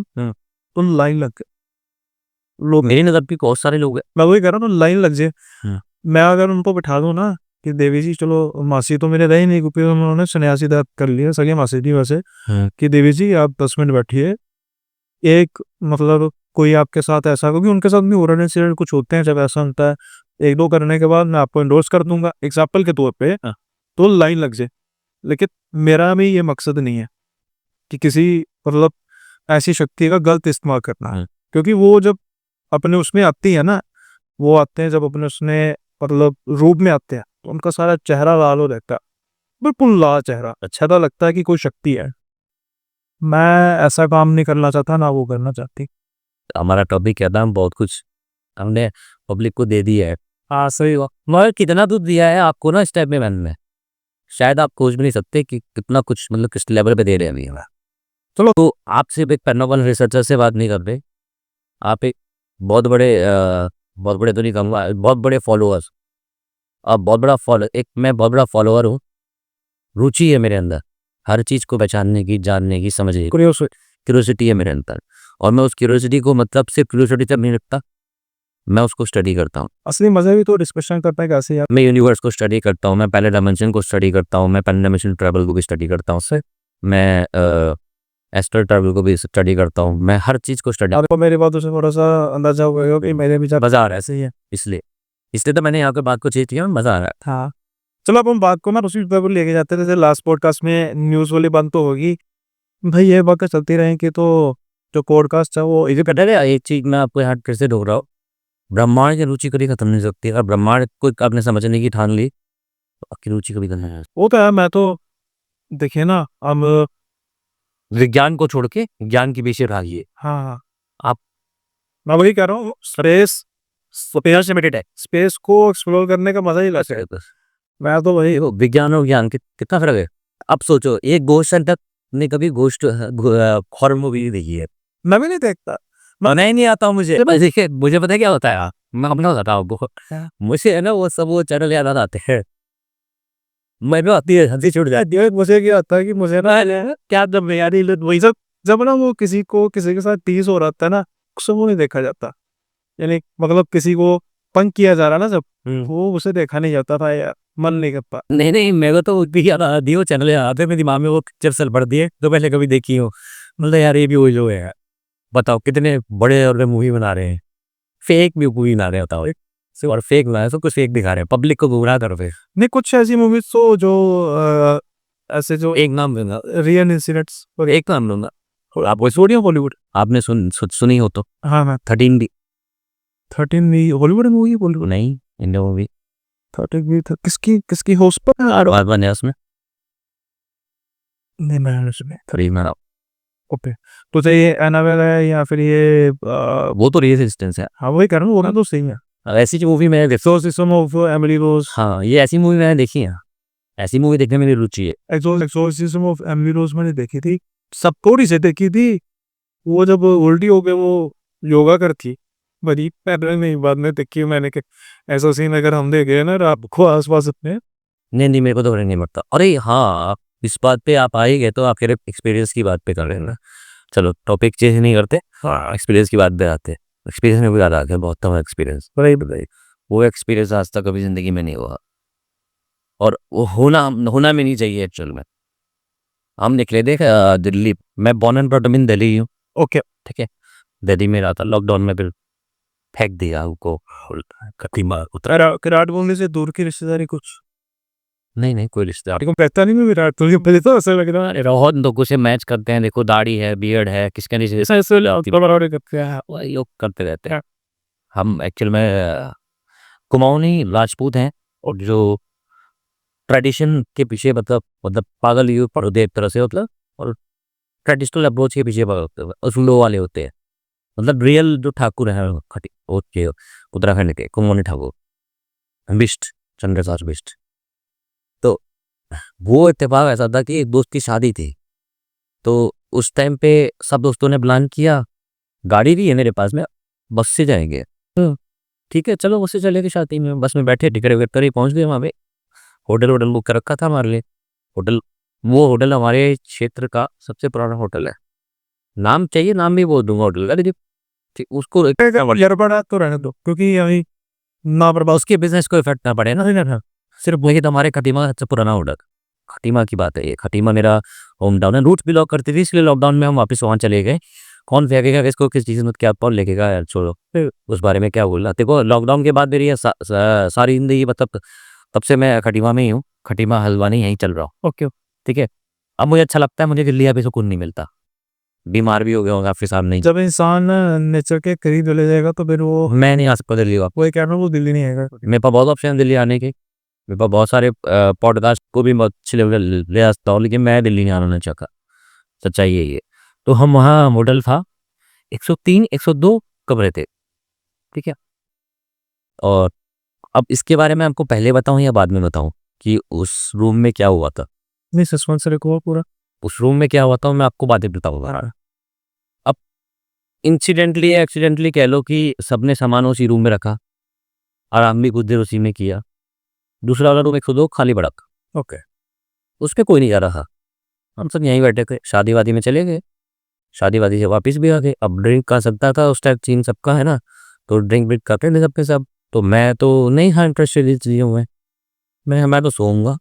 तो लाइन लग गए लोग। मेरी नजर भी बहुत सारे लोग हैं। मैं वही कह रहा हूँ, तो लाइन लग जाए। हाँ। मैं अगर उनको बिठा दूं ना कि देवी जी चलो, मासी तो मेरे रही नहीं क्योंकि उन्होंने सन्यासी दान कर लिया, सगे मासी जी वैसे, कि देवी जी आप 10 मिनट बैठिए, एक मतलब कोई आपके साथ ऐसा, क्योंकि उनके साथ भी ओरल इंसिडेंट कुछ होते हैं, जब ऐसा होता है एक दो करने के बाद मैं आपको इंडोर्स कर दूंगा एग्जाम्पल के तौर पे, तो लाइन लग जाए। लेकिन मेरा भी ये मकसद नहीं है कि किसी मतलब ऐसी शक्ति का गलत इस्तेमाल करना है, क्योंकि वो जब अपने उसमें आती है ना, वो आते हैं जब अपने उसमें मतलब रूप में आते हैं, तो उनका सारा चेहरा लाल हो रहता है, बिल्कुल लाल चेहरा, अच्छा तो लगता है कि कोई शक्ति है। मैं ऐसा काम नहीं करना चाहता, ना वो करना चाहती। हमारा टॉपिक क्या था, हम बहुत कुछ हमने पब्लिक को दे दिया है। हाँ सही हुआ, मगर कितना दूध दिया है आपको ना इस टाइप में मैंने में, शायद आप सोच भी नहीं सकते कि कितना कुछ मतलब किस लेवल पे दे रहे हैं अभी हमें। चलो, तो आप सिर्फ एक पेनोबल रिसर्चर से बात नहीं कर रहे, आप एक बहुत बड़े तो नहीं कहूँगा, बहुत बड़े फॉलोअर्स, आप बहुत बड़ा फॉलो एक मैं बहुत बड़ा फॉलोअर हूँ। रुचि है मेरे अंदर हर चीज़ को पहचानने की, जानने की, समझने की क्यूरियोसिटी है मेरे अंदर। और मैं उस क्यूरियोसिटी को मतलब सिर्फ क्यूरियोसिटी तक नहीं रखता, मैं उसको स्टडी करता हूँ। असली मजा भी तो डिस्कशन करता है कैसे यार। मैं यूनिवर्स को स्टडी करता हूँ, मैं पहले डायमेंशन को स्टडी करता हूँ, मैं पहले डायमेंशन ट्रैवल को भी स्टडी करता हूँ उससे, मैं एस्ट्रल ट्रैवल को भी स्टडी करता हूँ, मैं हर चीज़ को स्टडी। आपको मेरी बातों से थोड़ा सा अंदाजा हुआ कि मेरे विचार मज़ा आ रहा है, सही है, इसलिए इसलिए तो मैंने यहाँ पे बात को चेंज किया, मज़ा आ रहा है। हाँ। चलो अब हम बात को ना उसी पर लेके जाते हैं, जैसे लास्ट पॉडकास्ट में न्यूज़ वाली बात तो होगी भाई, ये बातें चलती रहेंगी तो जो पॉडकास्ट है वो इसे पता है, एक चीज़ मैं आपको यहाँ फिर से ढूंढ रहा हूँ, ब्रह्मांड की रुचि कभी खत्म नहीं हो सकती। अगर ब्रह्मांड को आपने समझने की ठान ली तो आपकी रुचि कभी खत्म नहीं हो सकती। वो तो है। मैं तो देखिए ना, हम विज्ञान को छोड़ के ज्ञान की पीछे भागिए। हाँ हाँ, आप मैं वही कह रहा हूँ, स्पेस स्पेस लिमिटेड है। स्पेस को एक्सप्लोर करने का मजा ही अलग है। मैं तो वही देखो विज्ञान और ज्ञान कितना फर्क है। अब सोचो, एक गोश्त तक ने कभी गोश्त हॉरर मूवी नहीं देखी है। मैं भी नहीं देखता। बनाना ही नहीं आता मुझे। देखिए मुझे पता है क्या होता है, मैं अपना बताता हूँ आपको। मुझे है ना वो सब वो चैनल याद आते हैं, मैं भी आती है हंसी छूट जाती है। मुझे क्या आता है कि मुझे ना क्या, जब यारी वही सब, जब ना वो किसी के साथ टीज हो रहा था ना, उससे वो नहीं देखा जाता। यानी मतलब किसी को पंक किया जा रहा ना, जब वो उसे देखा नहीं जाता था यार, मन नहीं करता। नहीं नहीं, मेरे को तो भी याद आती है, वो चैनल याद आते हैं मेरे दिमाग में, वो पिक्चर सेल पड़ दिए तो पहले कभी देखी हो, मतलब यार ये भी वही जो है यार। बताओ कितने बड़े और मूवी बना रहे हैं, फेक भी मूवी बना रहे हैं, बताओ सिर्फ और फेक बना रहे हैं, सब कुछ फेक दिखा रहे हैं, पब्लिक को गुमराह कर रहे हैं। नहीं, कुछ ऐसी मूवीज तो जो ऐसे जो एक नाम दूंगा, रियल इंसिडेंट्स। एक नाम दूंगा, आपको स्टूडियो बॉलीवुड आपने सुनी हो तो, हाँ मैं 13 भी 13 भी हॉलीवुड मूवी, बॉलीवुड नहीं, इंडिया मूवी। 13 भी था, किसकी किसकी होस्ट पर बने उसमें नहीं, मैंने सुने। 3 में ओके, तो ये एनाबेल है या फिर ये वो तो रेजिस्टेंस है। हाँ वही कह रहा हूँ, वो तो सही है। ऐसी जो मूवी मैंने देखी, एक्सोर्सिज्म ऑफ एमिली रोज। हाँ ये ऐसी मूवी मैंने देखी है, ऐसी मूवी देखने में मेरी रुचि है। एक्सोर्सिज्म ऑफ एमिली रोज मैंने देखी थी, सब थोड़ी से देखी थी। वो जब उल्टी हो गए, वो योगा करती बड़ी, पहले नहीं बाद में देखी मैंने कि ऐसा सीन अगर हम देखे ना रात को आसपास अपने। नहीं नहीं, मेरे को तो नहीं पड़ता। अरे हाँ, इस बात पे आप आ ही गए तो आपके एक्सपीरियंस की बात पे कर रहे हैं ना। चलो टॉपिक चेंज नहीं करते, हाँ एक्सपीरियंस की बात पे आते हैं। एक्सपीरियंस में भी ज़्यादा आ गया, बहुत था एक्सपीरियंस, बताइए। वो एक्सपीरियंस आज तक कभी ज़िंदगी में नहीं हुआ, और वो होना भी नहीं चाहिए एक्चुअल में। हम निकले थे दिल्ली, मैं born and brought up in Delhi हूँ। ओके, ठीक है, दिल्ली में रहा था लॉकडाउन में, फिर फेंक दिया उनको। खटीमा उतरा। विराट कोहली से दूर की रिश्तेदारी कुछ नहीं कोई रिश्तेदार आपको पहचान नहीं, विराट कोहली पहले तो ऐसा लग रहा है बहुत लोगों से मैच करते हैं। देखो दाढ़ी है, बियर्ड है, किसके नहीं ऐसा ऐसे बड़ा करते हैं। वही लोग करते रहते हैं। हम एक्चुअल में कुमाऊनी राजपूत हैं और जो ट्रेडिशन के पीछे मतलब पागल ये पड़ोदे एक तरह से मतलब, और ट्रेडिशनल अप्रोच के पीछे असूलों वाले होते हैं। मतलब रियल जो ठाकुर हैं खटी ओके उत्तराखंड के कुमाऊनी ठाकुर बिष्ट चंद्रदास बिष्ट। तो वो इत्तेफाक ऐसा था कि एक दोस्त की शादी थी, तो उस टाइम पे सब दोस्तों ने प्लान किया, गाड़ी भी है मेरे पास में, बस से जाएंगे। ठीक है चलो बस से चलेंगे शादी में। बस में बैठे टिकट विकट कर ही पहुंच गए वहाँ पे। होटल बुक कर रखा था हमारे लिए। वो होटल हमारे क्षेत्र का सबसे पुराना होटल है। नाम चाहिए, नाम भी बोल दूंगा होटल का, लेकिन ठीक उसको गड़बड़ा तो रहने दो, क्योंकि अभी ना बर्बाद उसके बिजनेस को इफेक्ट ना पड़े ना। सिर्फ वही तो हमारे खटीमा का सबसे पुराना होटल। खटीमा की बात है ये। खटीमा मेरा होम टाउन है। रूट भी लॉक करती थी, इसलिए लॉकडाउन में हम वापस वहाँ चले गए। कौन फेंकेगा किसको किस चीज़ में, क्या कौन लेकेगा यार, छोड़ो फिर उस बारे में क्या बोलना। देखो लॉकडाउन के बाद मेरी ये सारी जिंदगी मतलब तब से मैं खटीमा में ही हूँ। खटीमा हल्द्वानी यहीं चल रहा हूँ। ओके ठीक है। अब मुझे अच्छा लगता है, मुझे दिल्ली अभी सुकून नहीं मिलता। बीमार भी हो गया हूँ आपके सामने ही। जब इंसान नेचर के करीब चले जाएगा तो फिर वो मैं नहीं आ सकता दिल्ली वापस। वही कह रहा हूँ, वो दिल्ली नहीं आएगा। मेरे पास बहुत ऑप्शन है दिल्ली आने के। मेरे पास बहुत सारे पॉडकास्ट को भी बहुत अच्छे लेवल ले आ सकता हूँ, लेकिन मैं दिल्ली नहीं आना चाहता। सच्चाई है ये। तो हम वहाँ होटल था 103 102 कमरे थे। ठीक है। और अब इसके बारे में आपको पहले बताऊं या बाद में बताऊं कि उस रूम में क्या हुआ था? नहीं, सस्पेंस रखो पूरा। उस रूम में क्या हुआ था मैं आपको बाद में बताऊंगा। अब इंसिडेंटली या एक्सीडेंटली कह लो कि सबने सामान उसी रूम में रखा, आराम भी कुछ देर उसी में किया। दूसरा वाला रूम 102 खाली पड़ा। ओके। उस पर कोई नहीं जा रहा। हम सब यहीं बैठे थे, शादी वादी में चले गए, शादी वादी से वापस भी आ गए। अब ड्रिंक का सकता था उस टाइप सीन सबका है ना, तो ड्रिंक व्रिंक करते थे सबके सब। तो मैं तो नहीं था इंटरेस्टेड इस चीज़ों में। मैं तो सोऊंगा।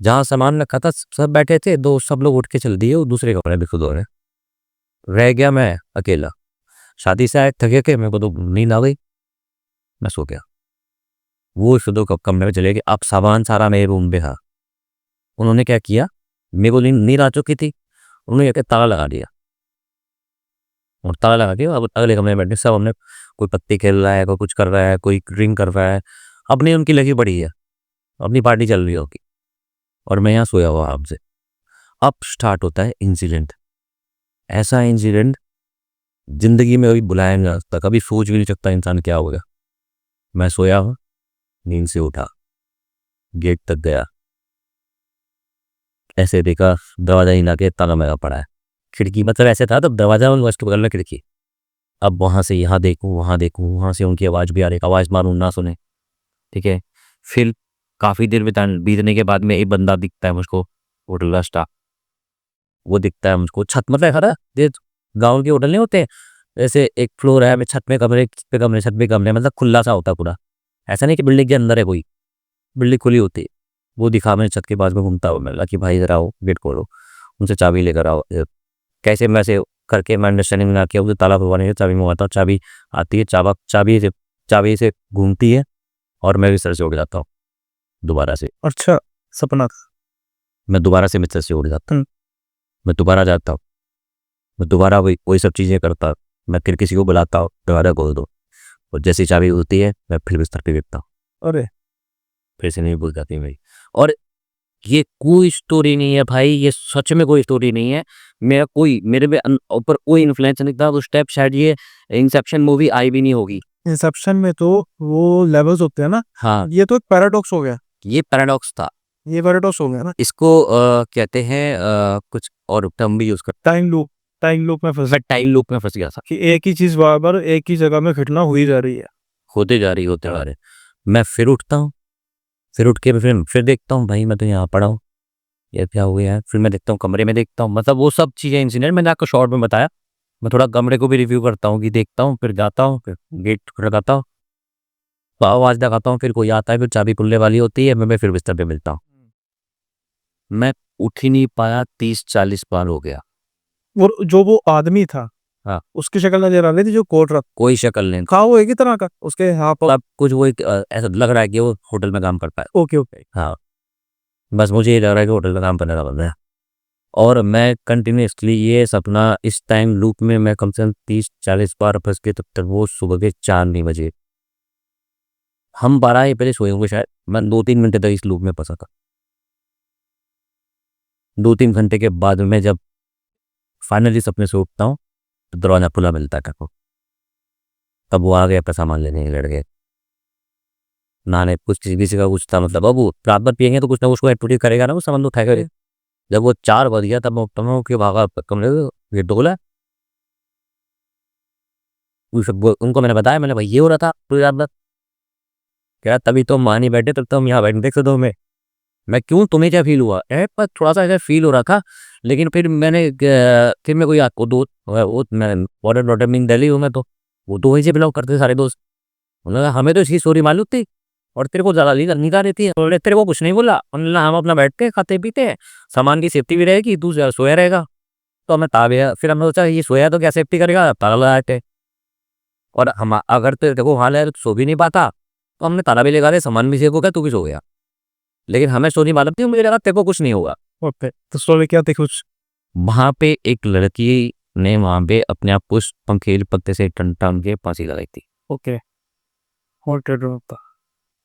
जहाँ सामान रखा था सब बैठे थे, दो सब लोग उठ के चल दिए, वो दूसरे कमरे में खुद हो रहे। रह गया मैं अकेला। शादी से आए थके के, मेरे को तो नींद आ गई, मैं सो गया। वो शुद्ध कमरे में चले गए। अब सामान सारा मेरे रूम पे था। उन्होंने क्या किया, मेरे को नींद आ चुकी थी, उन्होंने क्या ताला लगा दिया। और ताला लगा के अब अगले कमरे में बैठे सब। हमने कोई पत्ती खेल रहा है, कोई कुछ कर रहा है, कोई ड्रिंक कर रहा है, अपनी उनकी लगी पड़ी है, अपनी पार्टी चल रही होगी, और मैं यहाँ सोया हुआ आपसे। अब स्टार्ट होता है इंसिडेंट। ऐसा इंसिडेंट जिंदगी में कभी बुलाया नहीं जा सकता, कभी सोच भी नहीं सकता इंसान क्या होगा। मैं सोया हूँ, नींद से उठा, गेट तक गया, ऐसे देखा दरवाजा ही लाके ताला लगा पड़ा है। खिड़की मतलब ऐसे था तब दरवाजा और वेस्ट बगल में खिड़की। अब वहाँ से यहाँ देखूँ, वहाँ देखूँ, वहाँ से उनकी आवाज़ भी आ रही, आवाज़ मारूँ ना सुने। ठीक है। फिर काफ़ी देर बीतने के बाद में एक बंदा दिखता है मुझको, होटल का स्टाफ। वो दिखता है मुझको छत मतलब खड़ा। ये गाँव के होटल नहीं होते, जैसे एक फ्लोर है, छत में कमरे, छत पे कमरे, छत पे कमरे, मतलब खुला सा होता पूरा। ऐसा नहीं कि बिल्डिंग के अंदर है कोई, बिल्डिंग खुली होती है। वो दिखा, मैंने छत के पास में घूमता हुआ मिला कि भाई इधर आओ, गेट खोलो, उनसे चाबी लेकर आओ। कैसे वैसे करके मैं अंडरस्टैंडिंग बना के उसे ताला खुलवाने की चाबी मंगवाता हूँ। चाबी आती है, चाबी से घूमती है, और मैं बिस्तर से उठ जाता हूँ दोबारा से। अच्छा, सपना था। मैं दोबारा से बिस्तर से उठ जाता हूँ, मैं दोबारा जाता हूँ, मैं दोबारा वही सब चीज़ें करता। मैं फिर किसी को बुलाता हूँ, दरवाजा खोल दो, और जैसी चाबी होती है मैं फिर बिस्तर पे गिरता हूँ, अरे फिर से नहीं भूल जाती मेरी। और ये कोई स्टोरी नहीं है भाई, ये सच में कोई स्टोरी नहीं है। मेरे पे ऊपर कोई इन्फ्लुएंस नहीं था उस टाइप। शायद ये इंसेप्शन मूवी आई भी नहीं होगी। इंसेप्शन में तो वो लेवल्स होते हैं ना। हाँ, ये तो एक पैराडॉक्स हो गया। ये पैराडॉक्स था। ये पैराडॉक्स हो गया ना। इसको कहते हैं कुछ और टर्म भी यूज करते टाइम लूप में फंस हैं। टाइम लूप में फंस गया था कि एक ही चीज बार बार एक ही जगह में घटना हुई जा रही है। होते जा रहे। मैं फिर उठता हूँ, फिर उठ के फिर देखता हूँ भाई मैं तो यहाँ पड़ा हूँ, ये क्या हुआ है। फिर मैं देखता हूँ कमरे में, देखता हूँ मतलब वो सब चीज़ें इंसिडेंट मैंने आपको शॉर्ट में बताया। मैं थोड़ा कमरे को भी रिव्यू करता हूँ कि देखता हूँ, फिर जाता हूँ, फिर गेट लगाता हूँ, तो आवाज़ लगाता हूँ, फिर कोई आता है, फिर चाबी खुलने वाली होती है, मैं फिर बिस्तर पे मिलता हूँ। मैं उठ ही नहीं पाया, 30-40 बार हो गया। और जो वो आदमी था हाँ। उसकी शक्ल नजर आ रही थी जो कोट रखा कोई शक्ल नहीं। था, वो एक ही तरह का उसके हाथ अब कुछ वो एक ऐसा लग रहा है कि वो होटल में काम करता है। Okay okay. हाँ, बस मुझे ये लग रहा है कि होटल में काम करने वाला बंदा है। और मैं कंटिन्यूअसली ये सपना इस टाइम लूप में मैं कम से कम 30-40 बार फंस के, तब तक वो सुबह के 4 नहीं बजे। हम 12 ही पहले सोए होंगे शायद, मैं 2-3 घंटे तक इस लूप में फंसा था। 2-3 घंटे के बाद में जब फाइनली सपने से उठता हूँ तो दरवाजा खुला मिलता है को। तब वो आ गया अपना सामान लेने के लड़के। नहाने कुछ किसी का कुछ था, मतलब अब वो रात भर पियेंगे तो कुछ ना कुछ एक्टिविटी करेगा ना, वो सामान तो उठाएगा। जब वो 4 बज गया तब मैं उठता हूँ कि भागा कमरे गेट खोला। उनको मैंने बताया, मैंने भाई ये हो रहा था पूरी रात भर। क्या तभी तो मान ही बैठे, तब तो हम यहाँ बैठे देख सकते हो। मैं क्यों, तुम्हें क्या फील हुआ? पर थोड़ा सा ऐसा फील हो रहा था, लेकिन फिर मैं कोई आपको दोस्त वो मैं बॉर्डर में दिल्ली हूँ मैं, तो वो तो वहीं से बिलोंग करते सारे दोस्त। उन्होंने हमें तो इसकी स्टोरी मालूम थी और तेरे को ज़्यादा निगाह रहती है। उन्होंने तेरे को कुछ नहीं बोला, उन्होंने हम अपना बैठ के खाते पीते हैं, सामान की सेफ्टी भी रहेगी, तू सोया रहेगा। तो हमें ताबे फिर हमने सोचा ये सोया तो क्या सेफ्टी करेगा, ताला लगाए थे। और हम अगर तेरे को हाल है तो सो भी नहीं पाता, तो हमने ताला भी लगा दिया, सामान भी सेफ हो गया, तू भी सो गया। लेकिन हमें स्टोरी मालूम थी, मुझे लगा तेरे को कुछ नहीं होगा। ओके। तो स्टोरी क्या थी कुछ? वहां पे एक लड़की ने वहां पे अपने आप को पंखेल पत्ते से टन के फांसी लगाई थी। ओके। हॉन्टेड रूम था।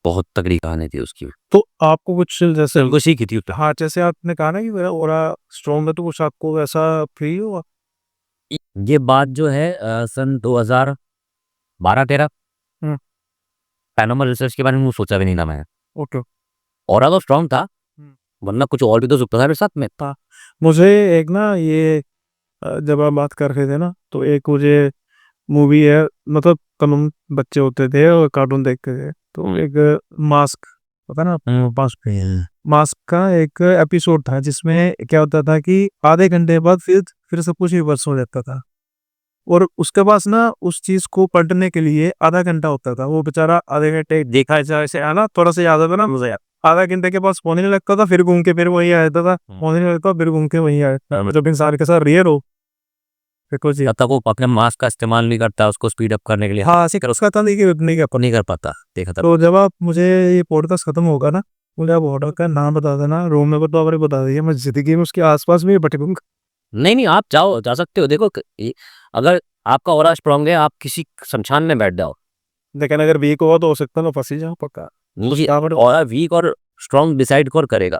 बहुत तगड़ी कहानी थी उसकी। तो आपको कुछ जैसे उनको सीखी थी उसने। हाँ, जैसे आपने कहा ना कि मेरा ओरा स्ट्रॉन्ग है, तो कुछ आपको वैसा फील हुआ? ये बात जो है सन 2012-13 हम्म। पैरानॉर्मल रिसर्च के बारे में सोचा भी नहीं था मैं। ओके। और तो स्ट्रांग था, हम्म। वरना कुछ और भी तो सकता था मेरे साथ में। था। मुझे एक ना ये जब आप बात कर रहे थे ना, तो एक मुझे मूवी है, मतलब तब हम बच्चे होते थे और कार्टून देखते थे, तो एक मास्क, पता ना? मास्क का एक एपिसोड था जिसमें क्या होता था कि आधे घंटे बाद फिर सब कुछ रिवर्स हो जाता था, और उसके पास ना उस चीज को पलटने के लिए आधा घंटा होता था। वो बेचारा आधे घंटे देखा जाए ऐसे आना थोड़ा सा याद आता ना, मुझे याद आधा घंटे के पास पहुंचने लगता था, फिर घूम के फिर वही आ जाता था, पहुंचने लगता फिर घूम के वही आ जाता। जब इंसान के साथ रियल हो फिर कुछ जब तक वो अपने मास्क का इस्तेमाल नहीं करता उसको स्पीड अप करने के लिए, हाँ, ऐसे कर उसका था नहीं कि नहीं कर पाता, देखा था। तो जब आप मुझे ये पॉडकास्ट खत्म होगा ना, मुझे आप होटल का नाम बता देना, रूम नंबर तो आपने बता दिया, मैं जिंदगी में उसके आसपास में भटकूंगा। नहीं आप जाओ, जा सकते हो। देखो अगर आपका ऑरा स्ट्रांग है, आप किसी शमशान में बैठ जाओ। लेकिन अगर वीक हुआ तो हो सकता है मैं फंसी जाऊँ पक्का। मुझे ऑरा वीक और स्ट्रांग डिसाइड कौन करेगा?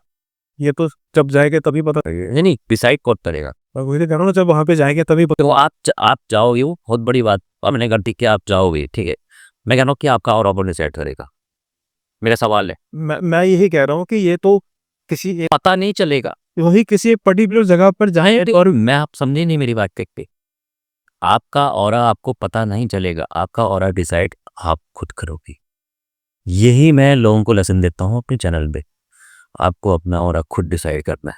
ये तो जब जाएंगे तभी पता लगेगा। नहीं डिसाइड कौन करेगा? मैं वही तो कह रहा हूँ ना, जब वहां पे जाएंगे तभी पता। तो आप जाओगे, वो बहुत बड़ी बात हमने कर दी कि आप जाओगे, ठीक है। मैं कह रहा हूँ कि आपका और ऑपो डिसाइड करेगा, मेरा सवाल है। मैं यही कह रहा हूँ कि ये तो किसी पता नहीं चलेगा। वही किसी पर्टिकुलर जगह पर जाए। और मैं, आप समझे नहीं मेरी बात पे। आपका ऑरा आपको पता नहीं चलेगा, आपका ऑरा डिसाइड आप खुद करोगे। यही मैं लोगों को लेसन देता हूँ अपने चैनल पे। आपको अपना ऑरा खुद डिसाइड करना है।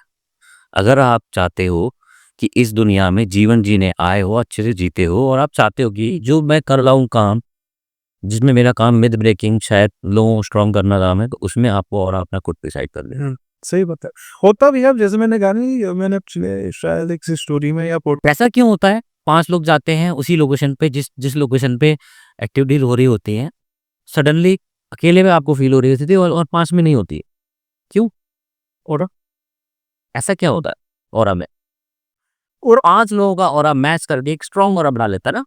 अगर आप चाहते हो कि इस दुनिया में जीवन जीने आए हो, अच्छे से जीते हो, और आप चाहते हो कि जो मैं कर रहा हूँ काम, जिसमें मेरा काम मिथ ब्रेकिंग शायद लोगों को स्ट्रॉन्ग करना काम है, तो उसमें आपको और अपना खुद डिसाइड कर लेना। सही बात है। होता भी है, जैसे मैंने कहा नहीं, मैंने शायद एक स्टोरी में या ऐसा क्यों होता है? 5 लोग जाते हैं उसी लोकेशन पे, जिस जिस लोकेशन पे एक्टिविटीज हो रही होती हैं, सडनली अकेले में आपको फील हो रही होती थी और 5 में नहीं होती। क्यों? और ऐसा क्या होता है ऑरा में? और 5 लोगों का ऑरा मैच करके एक स्ट्रॉन्ग ऑरा बना लेता है ना।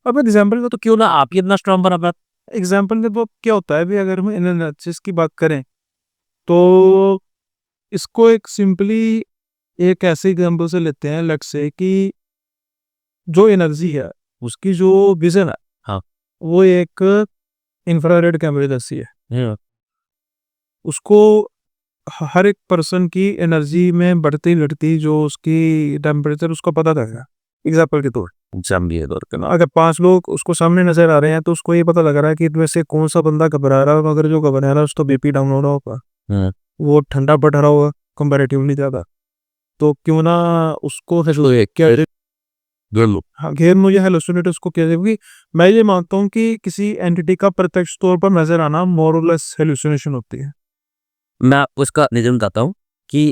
अब एग्जाम्पल में तो क्यों ना आप ही इतना स्ट्रॉन्ग बना? एग्जाम्पल में तो क्या होता है भी, अगर हम एनालिसिस की बात करें तो इसको एक सिंपली एक ऐसे एग्जाम्पल से लेते हैं, लेट्स से कि जो एनर्जी है उसकी जो विजन है, हाँ। वो एक इंफ्रारेड कैमरे जैसी है। उसको हर एक पर्सन की एनर्जी में बढ़ती घटती जो उसकी टेम्परेचर उसको पता रहेगा। एग्जाम्पल के तौर पे ना, अगर 5 लोग उसको सामने नजर आ रहे हैं तो उसको ये पता लग रहा है कि इनमें से कौन सा बंदा घबरा रहा है। अगर जो घबरा रहा है उसको बीपी डाउन हो रहा होगा, वो ठंडा पड़ रहा होगा कंपेरेटिवली ज्यादा, तो क्यों ना उसको क्या हाँ, घेर मुझे हेलुसिनेट उसको कहते हैं, क्योंकि मैं ये मानता हूँ कि किसी एंटिटी का प्रत्यक्ष तौर पर नजर आना मोर और लेस हेलुसिनेशन होती है। मैं आपको इसका निजम बताता हूँ कि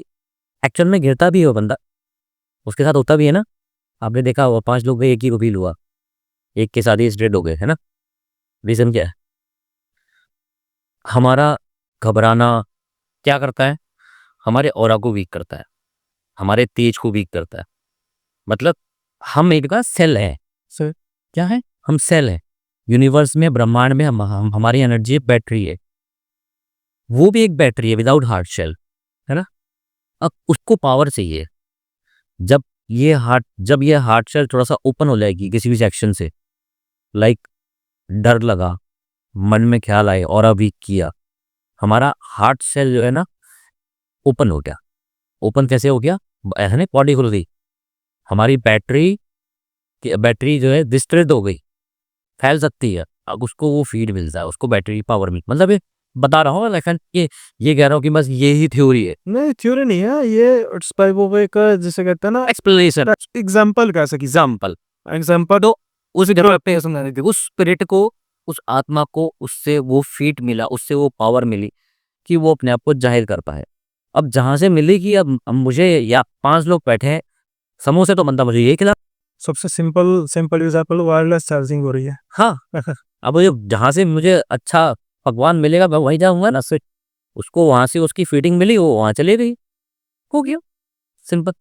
एक्चुअल में गिरता भी है वो बंदा, उसके साथ होता भी है ना। आपने देखा हुआ 5 लोग गए, एक ही को फील हुआ, एक के साथ ही स्ट्रेट हो गए, है ना? रीजन क्या है? हमारा घबराना क्या करता है? हमारे ऑरा को वीक करता है, हमारे तेज को वीक करता है। मतलब हम एक का सेल है। सर क्या है? हम सेल हैं यूनिवर्स में, ब्रह्मांड में। हमारी एनर्जी एक बैटरी है, वो भी एक बैटरी है विदाउट हार्ट शेल, है ना? अब उसको पावर चाहिए। जब ये हार्ट शेल थोड़ा सा ओपन हो जाएगी किसी भी सेक्शन से, लाइक डर लगा, मन में ख्याल आए, ऑरा वीक किया, हमारा हार्ट शेल जो है ना ओपन हो गया। ओपन कैसे हो गया? है ना, बॉडी खुल गई, हमारी बैटरी जो है डिस्ट्रेस हो गई, फैल सकती है। अब उसको वो फीड मिलता है, उसको बैटरी पावर मिल, मतलब ये बता रहा हूँ लेकिन ये कह रहा हूँ कि बस यही थ्योरी है, नहीं, थ्योरी नहीं है ये, इट्स बाय वे का, जिसे कहते हैं ना एक्सप्लेनेशन, एग्जांपल कह सकी, एग्जाम्पल। एग्जांपल। तो उस जगह पे समझाने थी उस स्पिरिट को, उस आत्मा को, उससे वो फीड मिला, उससे वो पावर मिली कि वो अपने आप को जाहिर कर पाए। अब जहां से मिली कि अब मुझे, या 5 लोग बैठे हैं, समोसे तो बनता मुझे ये खिला। सबसे सिंपल एग्जांपल, वायरलेस चार्जिंग हो रही है। हाँ, अब ये जहां से मुझे अच्छा पकवान मिलेगा मैं वहीं जाऊंगा ना, से उसको वहां से उसकी फीडिंग मिली, वो वहां चली गई, हो गया, सिंपल।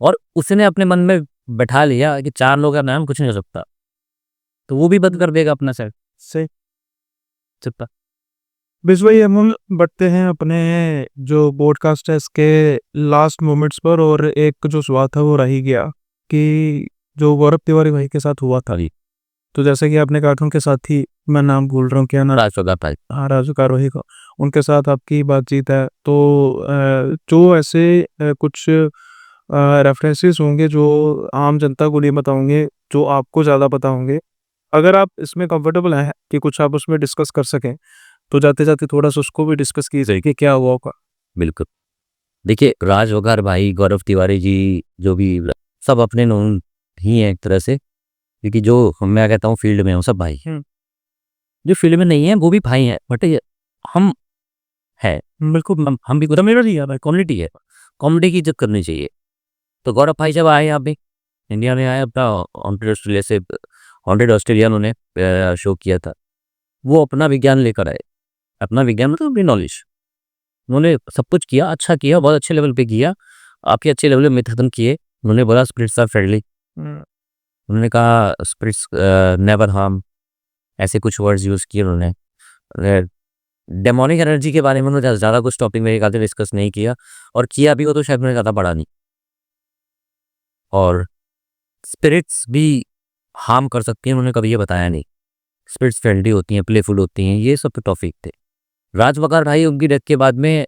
और उसने अपने मन में बैठा लिया कि 4 लोग का नाम कुछ नहीं हो सकता, तो वो भी बंद कर देगा अपना सेट, सही। सिंपल। बस वही हम बढ़ते हैं अपने जो पॉडकास्ट है इसके लास्ट मोमेंट्स पर, और एक जो सवाल था वो रह ही गया कि जो गौरव तिवारी भाई के साथ हुआ था, तो जैसे कि आपने कहा था उनके साथ ही, मैं नाम भूल रहा हूँ क्या ना, हाँ, राजू कारवाही का, उनके साथ आपकी बातचीत है, तो जो ऐसे कुछ रेफरेंसेस होंगे जो आम जनता को नहीं बताओगे, जो आपको ज़्यादा पता होंगे, अगर आप इसमें कंफर्टेबल हैं कि कुछ आप उसमें डिस्कस कर सकें, तो जाते जाते थोड़ा सा उसको भी डिस्कस कीजिए कि क्या हुआ होगा। बिल्कुल। देखिए, राज वकार भाई, गौरव तिवारी जी, जो भी सब अपने नोन ही हैं एक तरह से, क्योंकि जो मैं कहता हूँ फील्ड में हूँ सब भाई हैं। जो फील्ड में नहीं है वो भी भाई हैं, बट हम है, बिल्कुल हम भी मेरा नहीं है, कम्युनिटी है, कम्युनिटी की इज्जत करनी चाहिए। तो गौरव भाई जब आए यहाँ पे इंडिया में आए, अपना हॉन्टेड ऑस्ट्रेलिया उन्होंने शो किया था, वो अपना विज्ञान लेकर आए, अपना विज्ञान मतलब अपनी नॉलेज, उन्होंने सब कुछ किया, अच्छा किया, बहुत अच्छे लेवल पे किया, आपके अच्छे लेवल पे मिथ खत्म किए। उन्होंने बोला स्पिरिट्स आर फ्रेंडली, उन्होंने कहा स्पिरिट्स नेवर हार्म, ऐसे कुछ वर्ड्स यूज़ किए उन्होंने। डेमोनिक एनर्जी के बारे में उन्होंने ज़्यादा कुछ टॉपिक मेरे ख्याल से डिस्कस नहीं किया, और किया भी हो तो शायद उन्होंने ज़्यादा पढ़ा नहीं। और स्पिरिट्स भी हार्म कर सकती हैं, उन्होंने कभी ये बताया नहीं। स्पिरिट्स फ्रेंडली होती हैं, प्लेफुल होती हैं, ये सब तो टॉपिक थे। राज वकार भाई उनकी डेथ के बाद में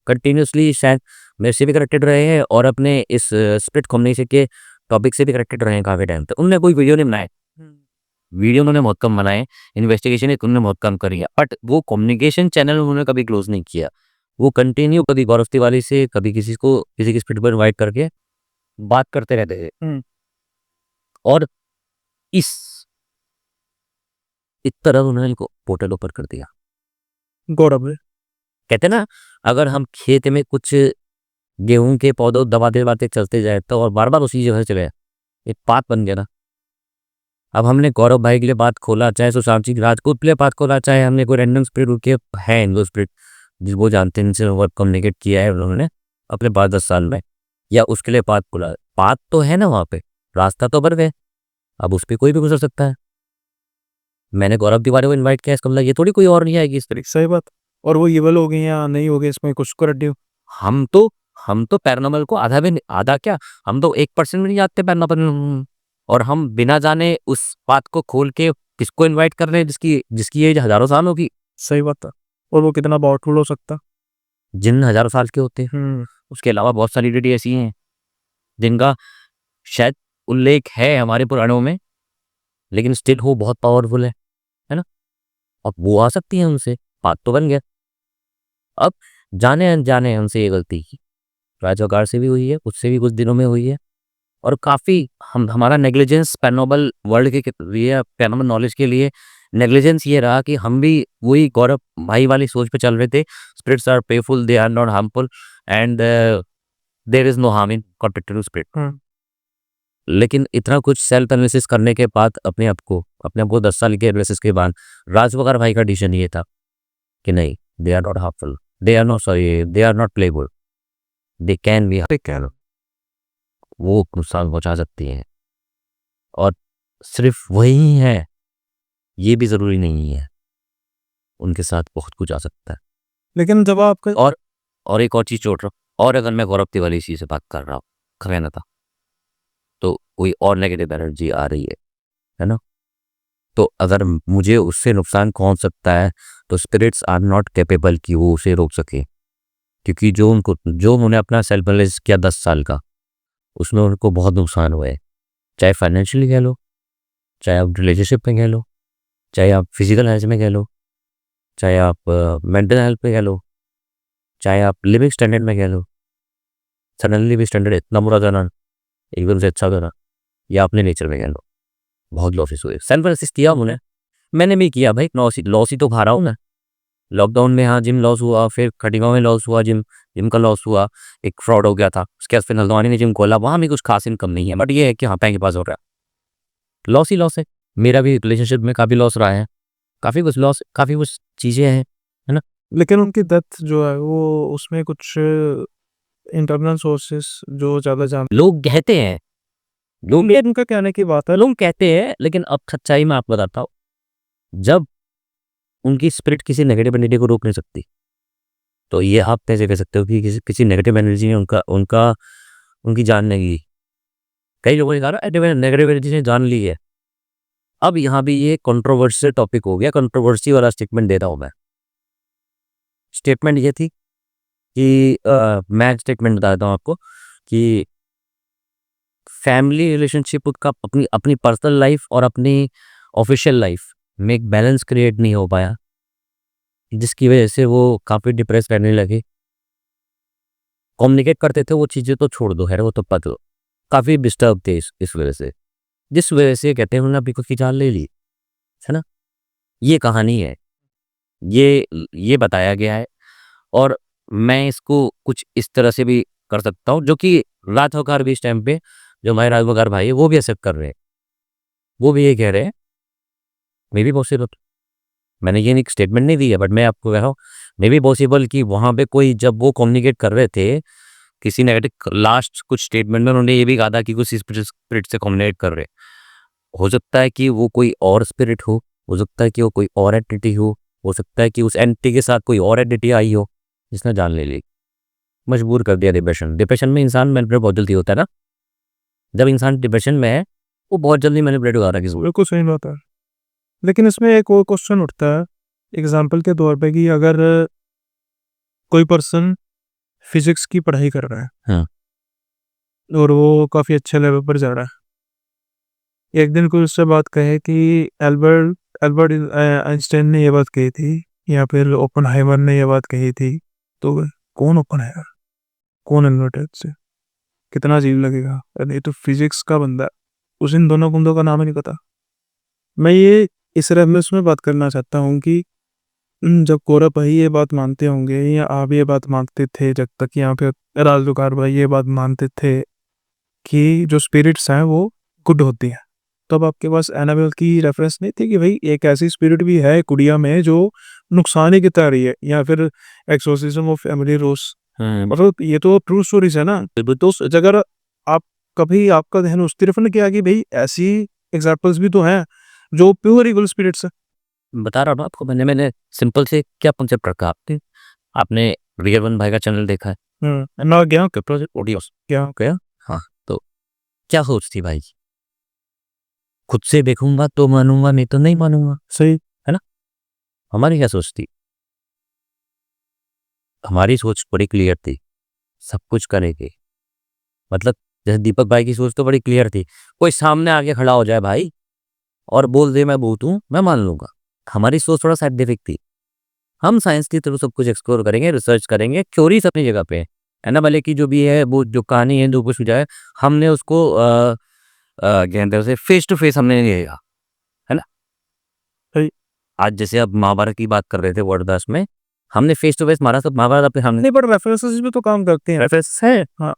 कंटिन्यूसली शायद मेरे से भी कनेक्टेड रहे हैं, और अपने इस स्पिरिट कम्युनिटी के टॉपिक से भी कनेक्टेड रहे हैं काफ़ी टाइम तक। उन्होंने कोई वीडियो नहीं बनाए, वीडियो उन्होंने बहुत कम बनाए, इन्वेस्टिगेशन उन्होंने बहुत कम करी है, बट वो कम्युनिकेशन चैनल उन्होंने कभी क्लोज नहीं किया। वो कंटिन्यू कभी गौरव तिवारी से, कभी किसी को किसी की स्पिरिट पर इन्वाइट करके बात करते रहते थे। और इस तरह उन्होंने इनको पोर्टल ओपन कर दिया। गौरव कहते हैं ना, अगर हम खेत में कुछ गेहूं के पौधों दबाते दबाते चलते जाए तो, और बार बार उसी जगह चले जाए, एक पाथ बन गया ना। अब हमने गौरव भाई के लिए बात खोला, चाहे सुशांत सिंह राजपूत के लिए बात खोला, चाहे हमने कोई रैंडम स्पिरिट रुके है, इनको स्पिरिट जिसको जानते हैं, इनसे वर्क कम्युनिकेट किया है उन्होंने अपने 5-10 साल में, या उसके लिए पाथ खोला, पाथ तो है ना वहाँ पे, रास्ता तो बन गए, अब उस पर कोई भी गुजर सकता है। मैंने गौरव तिवारी को इन्वाइट किया, इसका मतलब ये थोड़ी कोई और नहीं आएगी इस तरीके। सही बात। और वो इवल हो गई या नहीं हो गई, इसमें कुछ कर रही हो। हम तो पैरानॉर्मल को आधा भी आधा क्या, हम तो 1% भी नहीं जानते पैरानॉर्मल, और हम बिना जाने उस बात को खोल के किसको इनवाइट कर रहे हैं जिसकी एज हजारों साल होगी। सही बात है। और वो कितना पावरफुल हो सकता। जिन हजारों साल के होते हैं, उसके अलावा बहुत सारी डिटी ऐसी हैं जिनका शायद उल्लेख है हमारे पुराणों में, लेकिन स्टिल वो बहुत पावरफुल है ना। अब वो आ सकती है उनसे, बात तो बन गया। अब जाने अनजाने हमसे ये गलती की, राजवकार से भी हुई है, उससे भी कुछ दिनों में हुई है, और काफ़ी हमारा नेग्लिजेंस पैरानॉर्मल वर्ल्ड के लिए, पैरानॉर्मल नॉलेज के लिए नेग्लिजेंस ये रहा कि हम भी वही गौरव भाई वाली सोच पे चल रहे थे, spirits are peaceful, they are not harmful, and there is no harm in contact to spirit. लेकिन इतना कुछ सेल्फ एनालिसिस करने के बाद अपने आप को 10 साल के एनालिसिस के बाद राजबकार भाई का डिसीजन ये था कि नहीं, they are not harmful, they are not sorry, they are not playable, they can be, कह लो वो नुकसान पहुंचा सकती हैं। और सिर्फ वही है, ये भी जरूरी नहीं है, उनके साथ बहुत कुछ आ सकता है। लेकिन जब आपका और एक और चीज जोड़ रहा हूँ, और अगर मैं गौरव तिवारी जी से बात कर रहा हूँ खैना था, तो कोई और नेगेटिव एनर्जी आ रही है ना, तो अगर मुझे उससे नुकसान पहुंच सकता है तो स्पिरिट्स आर नॉट कैपेबल कि वो उसे रोक सके, क्योंकि जो उन्होंने अपना सेल्फ एनालिसिस किया 10 साल का, उसमें उनको बहुत नुकसान हुए, चाहे फाइनेंशियली कह लो, चाहे आप रिलेशनशिप में कह लो, चाहे आप फिजिकल हेल्थ में कह लो, चाहे आप मेंटल हेल्थ में कह लो, चाहे आप लिविंग स्टैंडर्ड में कह लो। सडनली भी स्टैंडर्ड इतना बुरा जाना, एकदम से अच्छा करना, या अपने नेचर में कह लो, बहुत लॉसेस हुए। सेल्फ एनालिसिस किया मैंने भी किया भाई, लॉस ही तो खा रहा हूँ मैं। लॉकडाउन में हाँ जिम लॉस हुआ, फिर खटीगांव में लॉस हुआ, जिम का लॉस हुआ, एक फ्रॉड हो गया था, उसके बाद फिर हल्द्वानी ने जिम खोला, वहाँ भी कुछ खास इनकम नहीं है, बट ये है कि हाँ पैसे के पास हो रहा है, लॉस ही लॉस है। मेरा भी रिलेशनशिप में काफ़ी लॉस रहा है, काफ़ी कुछ लॉस, काफ़ी कुछ चीज़ें हैं, है ना। लेकिन उनकी डेथ जो है वो उसमें कुछ इंटरनल सोर्सेस जो ज़्यादा जान लोग कहते हैं, उनका कहने की बात है। लोग कहते हैं, लेकिन अब सच्चाई में आपको बताता हूँ, जब उनकी स्पिरिट किसी नेगेटिव एनर्जी को रोक नहीं सकती, तो ये आप कैसे कह सकते हो कि किसी नेगेटिव एनर्जी ने उनकी जान नहीं ली। कई लोगों ने कहा नेगेटिव एनर्जी ने जान ली है। अब यहाँ भी ये कंट्रोवर्शियल टॉपिक हो गया, कंट्रोवर्सी वाला स्टेटमेंट दे रहा हूँ मैं। स्टेटमेंट ये थी कि मैं स्टेटमेंट बता देता हूँ आपको कि फैमिली रिलेशनशिप का अपनी पर्सनल लाइफ और अपनी ऑफिशियल लाइफ में एक बैलेंस क्रिएट नहीं हो पाया, जिसकी वजह से वो काफ़ी डिप्रेस रहने लगे। कम्युनिकेट करते थे वो चीज़ें तो छोड़ दो, है वो तो पता, काफ़ी डिस्टर्ब थे इस वजह से, जिस वजह से कहते हैं उन्होंने अभी की जान ले ली, है ना। ये कहानी है, ये बताया गया है, और मैं इसको कुछ इस तरह से भी कर सकता हूँ, जो कि राज वकार भी इस टाइम पे, जो हमारे राज वकार भाई है, वो भी एक्सेप्ट कर रहे हैं, वो भी ये कह रहे हैं मे बी पॉसिबल। मैंने ये एक स्टेटमेंट नहीं दी है, बट मैं आपको कह रहा हूँ मे बी पॉसिबल कि वहाँ पे कोई, जब वो कम्युनिकेट कर रहे थे किसी नेगेटिव, लास्ट कुछ स्टेटमेंट में उन्होंने ये भी कहा था कि कुछ स्पिरिट से कम्युनिकेट कर रहे, हो सकता है कि वो कोई और स्पिरिट हो सकता है कि वो कोई और एंटिटी हो सकता है कि उस एंटिटी के साथ कोई और एंटिटी आई हो जिसने जान ले ली, मजबूर कर दिया। डिप्रेशन में इंसान मैनिपुलेट बहुत जल्दी होता है ना, जब इंसान डिप्रेशन में है वो बहुत जल्दी मैनिपुलेट हो रहा है। बिल्कुल सही बात है। लेकिन इसमें एक और क्वेश्चन उठता है एग्जाम्पल के तौर पे कि अगर कोई पर्सन फिजिक्स की पढ़ाई कर रहा है, हाँ। और वो काफ़ी अच्छे लेवल पर जा रहा है, एक दिन कोई उससे बात कहे कि एल्बर्ट एल्बर्ट आइंस्टाइन ने ये बात कही थी, या फिर ओपनहाइमर ने ये बात कही थी, तो कौन ओपनहाइमर, कौन एल्बर्ट से कितना अजीब लगेगा, अरे ये तो फिजिक्स का बंदा है, उस इन दोनों बंदों का नाम ही नहीं पता। मैं ये इस रेफरेंस में बात करना चाहता हूँ कि जब गौरव भाई ये बात मानते होंगे, या आप ये बात मानते थे, जब तक यहाँ पे राजदुकार भाई ये बात मानते थे कि जो स्पिरिट्स हैं वो गुड होती हैं, तब आपके पास एनाबेल की रेफरेंस नहीं थी कि भाई एक ऐसी स्पिरिट भी है कुड़िया में जो नुकसान ही कितना रही है, या फिर एक्सोर्सिज्म ऑफ एमिली रोज, मतलब ये तो ट्रू स्टोरीज है ना। तो अगर आप कभी आपका ध्यान उस तरफ ने किया कि भाई ऐसी एग्जाम्पल्स भी तो हैं जो प्योर इविल स्पिरिट्स है। बता रहा हूँ आपको, मैंने सिंपल से क्या कॉन्सेप्ट रखा आपने रियल वन भाई का चैनल देखा है? ना गया प्रोजेक्ट ऑडियोस क्या गया। हाँ, तो क्या सोच थी भाई, खुद से देखूंगा तो मानूंगा, नहीं तो नहीं मानूंगा, सही है ना। हमारी क्या सोच थी, हमारी सोच बड़ी क्लियर थी, सब कुछ करेंगे, मतलब जैसे दीपक भाई की सोच तो बड़ी क्लियर थी, कोई सामने आके खड़ा हो जाए भाई और बोल दे मैं भूत हूँ, मैं मान लूंगा। हमारी सोच थोड़ा साइंटिफिक थी, हम साइंस की तरफ सब कुछ एक्सप्लोर करेंगे, रिसर्च करेंगे, थ्योरीज अपनी जगह पे है ना, भले की जो भी है वो जो कहानी है जो कुछ भी जाए, हमने उसको कहते हैं उसे फेस टू फेस हमने नहीं लिया, है ना। सही। आज जैसे अब महाभारत की बात कर रहे थे वर्डदास में, हमने फेस टू फेस मारा, सब महाभारत अपने हमने नहीं, पर रेफरेंसेस भी तो काम करते हैं। रेफरेंस है। हाँ,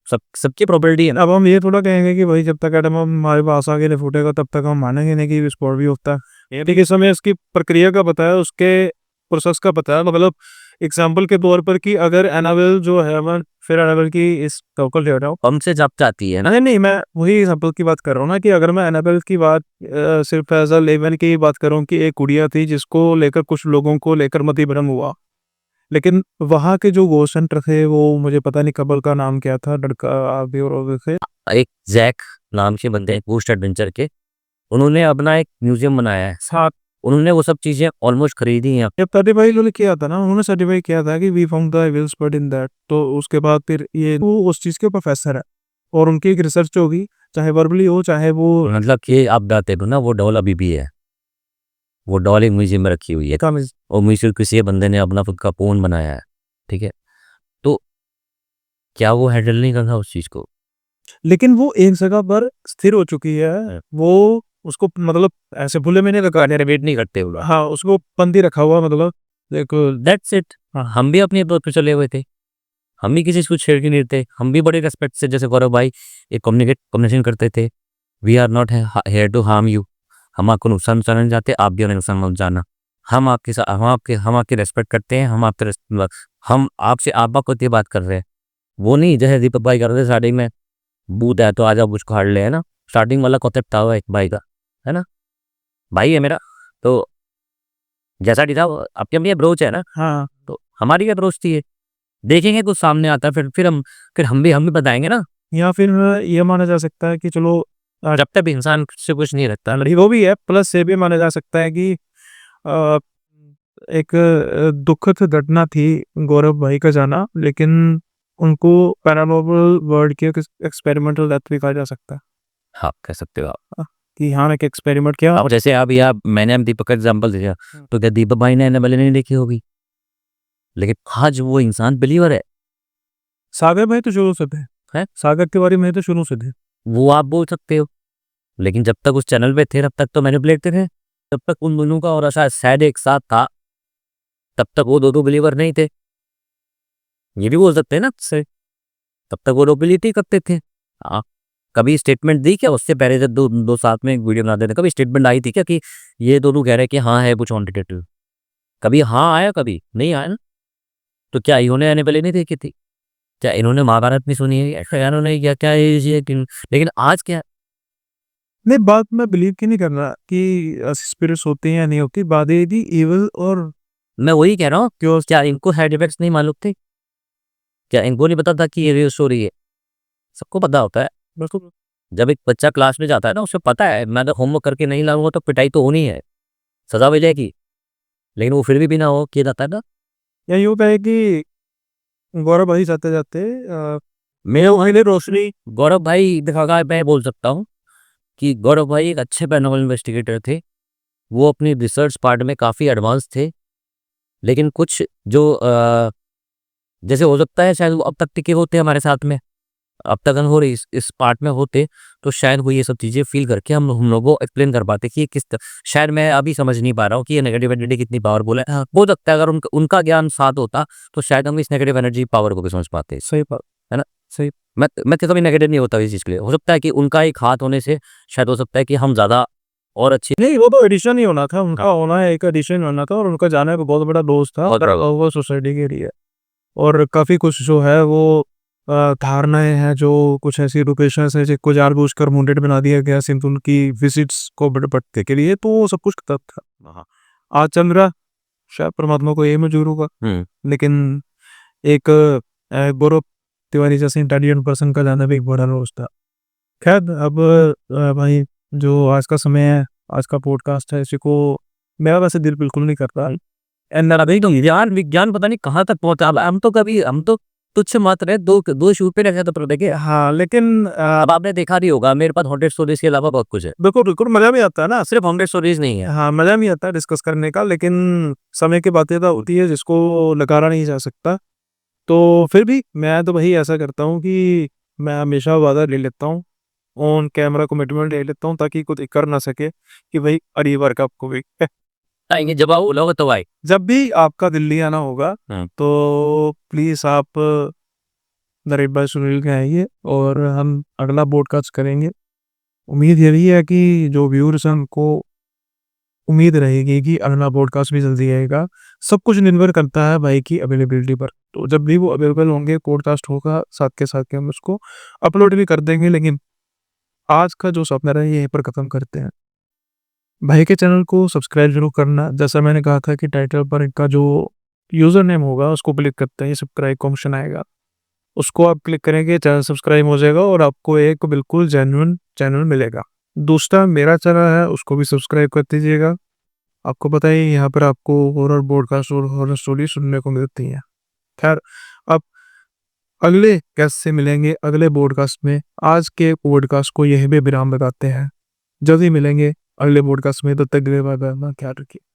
सबकी प्रॉपर्टी है ना। अब हम ये थोड़ा कहेंगे कि भाई जब तक एटम हमारे पास आगे नहीं फूटेगा तब तक हम मानेंगे नहीं कि विस्फोट भी होता है। ये देखिए समय इसकी प्रक्रिया का पता है, उसके प्रोसेस का पता है। मतलब एग्जाम्पल के तौर पर कि अगर एनाबेल जो है मैं फिर एनाबेल की इस टोकल ले रहा हूँ, हमसे जब चाहती है ना। नहीं नहीं मैं वही एग्जाम्पल की बात कर रहा हूँ ना, कि अगर मैं एनाबेल की बात सिर्फ एज अ लेवन की बात करूँ कि एक गुड़िया थी जिसको लेकर कुछ लोगों को लेकर मति भ्रम हुआ, लेकिन वहाँ के जो गोस्ट हंटर थे वो मुझे पता नहीं कबल का नाम क्या था, लड़का आप भी और थे। एक जैक नाम के बंदे हैं पोस्ट एडवेंचर के, उन्होंने अपना एक म्यूजियम बनाया है। साथ उन्होंने वो सब चीजें ऑलमोस्ट खरीदी हैं। जब सर्टिफाई उन्होंने किया था ना, उन्होंने सर्टिफाई किया था कि we found the evils but in that, तो उसके बाद फिर ये वो उस चीज के प्रोफेसर है और उनकी एक रिसर्च होगी, चाहे वर्बली हो चाहे वो मतलब कि आप बताते हो ना, वो डॉल अभी भी है, वो डॉल एक म्यूजियम में रखी हुई है काम। और म्यूजियम किसी बंदे ने अपना खुद का फोन बनाया है। ठीक है, तो क्या वो हैंडल नहीं करता उस चीज को? लेकिन वो एक जगह पर स्थिर हो चुकी है, वो उसको मतलब ऐसे भूले में नहीं रखा, वेट नहीं करते हुआ। हाँ उसको बंदी रखा हुआ, मतलब देखो दैट्स इट। हम भी अपनी अप्रोच पे चले हुए थे, हम भी किसी से कुछ शेयर के नहीं थे। हम भी बड़े रेस्पेक्ट से, जैसे गौरव भाई, एक कम्युनिकेशन करते थे। We are not here to harm you. हम आपको नुकसान पहुंचाना चाहते, आप भी हमें नुकसान पहुंचाना। हम आपके साथ हम आपकी रेस्पेक्ट करते हैं। हम आपसे आप होती बात कर रहे हैं। वो नहीं जैसे दीपक भाई कर रहे थे स्टार्टिंग में, भूत है तो आजा मुझको हार ले, है ना। स्टार्टिंग वाला कॉन्सेप्ट था वो एक भाई का, है ना। भाई है मेरा, तो जैसा भी था आपकी अपनी अप्रोच है ना, हाँ। तो हमारी अप्रोच थी ये। देखेंगे कुछ सामने आता है, फिर हम भी बताएंगे ना। या फिर ये माना जा सकता है कि चलो जब तक इंसान से कुछ नहीं रखता ना। वो भी है, प्लस ये भी माना जा सकता है कि अ, एक दुखद घटना थी गौरव भाई का जाना, लेकिन उनको पैरानॉर्मल वर्ल्ड के एक्सपेरिमेंटल डेथ भी कहा जा सकता है। हाँ, कह सकते हो आप। कि हाँ एक एक्सपेरिमेंट किया। अब जैसे अभी आप मैंने अब दीपक का एग्जाम्पल दिया, तो क्या दीपक भाई ने एनाबेले नहीं देखी होगी? लेकिन आज वो इंसान बिलीवर है। सागर भाई तो शुरू से थे, हैं? सागर तिवारी में तो शुरू से थे। वो आप बोल सकते हो, लेकिन जब तक उस चैनल पे थे तब तक तो मैनिपुलेट थे। तब तक उन दोनों का और शायद सैड एक साथ था, तब तक वो दो बिलीवर नहीं थे। ये भी बोल सकते हैं ना से, तब तक वो नोबिलिटी करते थे। हाँ, कभी स्टेटमेंट दी क्या उससे पहले, जब दो दो साथ में एक वीडियो बनाते थे, कभी स्टेटमेंट आई थी क्या कि ये दोनों कह रहे हैं कि हाँ है कुछ क्वांटिटेटिव? कभी हाँ आया, कभी नहीं आया ना। तो क्या इन्होंने आने पहले नहीं देखी थी? क्या इन्होंने महाभारत नहीं सुनी है? क्या इन्होंने क्या क्या लेकिन आज क्या? नहीं बात मैं बिलीव की नहीं कर रहा कि स्पिरिट्स होते हैं या नहीं होती, बात ये थी इविल और मैं वही कह रहा हूँ, क्यों। क्या इनको साइड इफेक्ट्स नहीं मालूम थे? क्या इनको नहीं पता था कि ये रियल स्टोरी है? सबको पता होता है। बिल्कुल। जब एक बच्चा क्लास में जाता है ना, उसे पता है मैं अगर होमवर्क करके नहीं लाऊंगा तो पिटाई तो होनी है, सजा मिलेगी। लेकिन वो फिर भी बिना हो किया जाता है ना। या यूँ कहे कि गौरव भाई जाते जाते मेरे वहीं रोशनी गौरव भाई दिखागा, मैं बोल सकता हूँ कि गौरव भाई एक अच्छे पैरानॉर्मल इन्वेस्टिगेटर थे। वो अपनी रिसर्च पार्ट में काफ़ी एडवांस थे। लेकिन कुछ जो जैसे हो सकता है शायद वो अब तक टिके होते हमारे साथ में, अब तक अगर हो रही इस पार्ट में होते, तो शायद वो ये सब चीज़ें फील करके हम लोगों को एक्सप्लेन कर पाते कि ये शायद मैं अभी समझ नहीं पा रहा हूँ कि ये नेगेटिव एनर्जी कितनी पावरफुल है। हो सकता है अगर उनका ज्ञान साथ होता तो शायद हम इस नेगेटिव एनर्जी पावर को भी समझ पाते। सही बात। है ना। सही। मैं कभी नेगेटिव नहीं होता इस चीज़ के लिए। हो सकता है कि उनका एक हाथ होने से शायद हो सकता है कि हम ज़्यादा और अच्छी। नहीं वो तो एडिशन ही होना था, उनका होना है एक एडिशन होना था, और उनका जाना एक बहुत बड़ा दोस्त था वो सोसाइटी के लिए। और काफ़ी कुछ जो है वो धारणाएं हैं जो कुछ ऐसी लोकेशंस हैं जिनको जानबूझकर मुंडेड बना दिया गया सिर्फ उनकी विजिट्स को भटकने के लिए, तो वो सब कुछ तब था। आज चंद्रा शायद परमात्मा को यही मंजूर होगा, लेकिन एक गौरव तिवारी जैसे इंटेलिजेंट पर्सन का जाना भी एक बड़ा लॉस था। खैर अब भाई जो आज का समय है, आज का पॉडकास्ट है, इसी को मेरा वैसे दिल बिल्कुल नहीं कर रहा। अभी तो विज्ञान पता नहीं कहाँ तक पहुंचा। अब हम तो तुच्छ मात्र है, दो दो शूट पे रखे तो देखिए। हाँ लेकिन अब आपने देखा नहीं होगा, मेरे पास हॉन्टेड स्टोरीज के अलावा बहुत कुछ है। बिल्कुल बिल्कुल मजा भी आता है ना, सिर्फ हॉन्टेड स्टोरीज नहीं है। हाँ मजा भी आता है डिस्कस करने का, लेकिन समय की बातें तो होती है जिसको नकारा नहीं जा सकता। तो फिर भी मैं तो वही ऐसा करता हूँ कि मैं हमेशा वादा ले लेता हूँ, ऑन कैमरा कमिटमेंट ले लेता हूँ, ताकि कुछ कर ना सके कि भाई अगली बार का आपको भी आएंगे जब आप बोलोगे तो भाई। जब भी आपका दिल्ली आना होगा तो प्लीज आप नरेश भाई सुनील के हैं ये, और हम अगला पॉडकास्ट करेंगे। उम्मीद यही है कि जो व्यूअर्स हैं उनको उम्मीद रहेगी कि अगला पॉडकास्ट भी जल्दी आएगा। सब कुछ निर्भर करता है भाई की अवेलेबिलिटी पर, तो जब भी वो अवेलेबल होंगे पॉडकास्ट होगा, साथ के साथ के हम उसको अपलोड भी कर देंगे। लेकिन आज का जो सपना है यहीं पर ख़त्म करते हैं। भाई के चैनल को सब्सक्राइब जरूर करना। जैसा मैंने कहा था कि टाइटल पर इनका जो यूज़र नेम होगा उसको क्लिक करते ही सब्सक्राइब का ऑप्शन आएगा, उसको आप क्लिक करेंगे, चैनल सब्सक्राइब हो जाएगा और आपको एक बिल्कुल जेन्युइन चैनल मिलेगा। दूसरा मेरा चैनल है, उसको भी सब्सक्राइब कर दीजिएगा। आपको पता ही है यहाँ पर आपको हॉरर पॉडकास्ट और हॉरर स्टोरी सुनने को मिलती हैं। खैर, अब अगले गेस्ट से मिलेंगे अगले पॉडकास्ट में। आज के पॉडकास्ट को यहीं पे विराम लगाते हैं। जल्दी मिलेंगे अगले पॉडकास्ट में, तब तक के लिए बाय बाय, अपना ख्याल रखिए।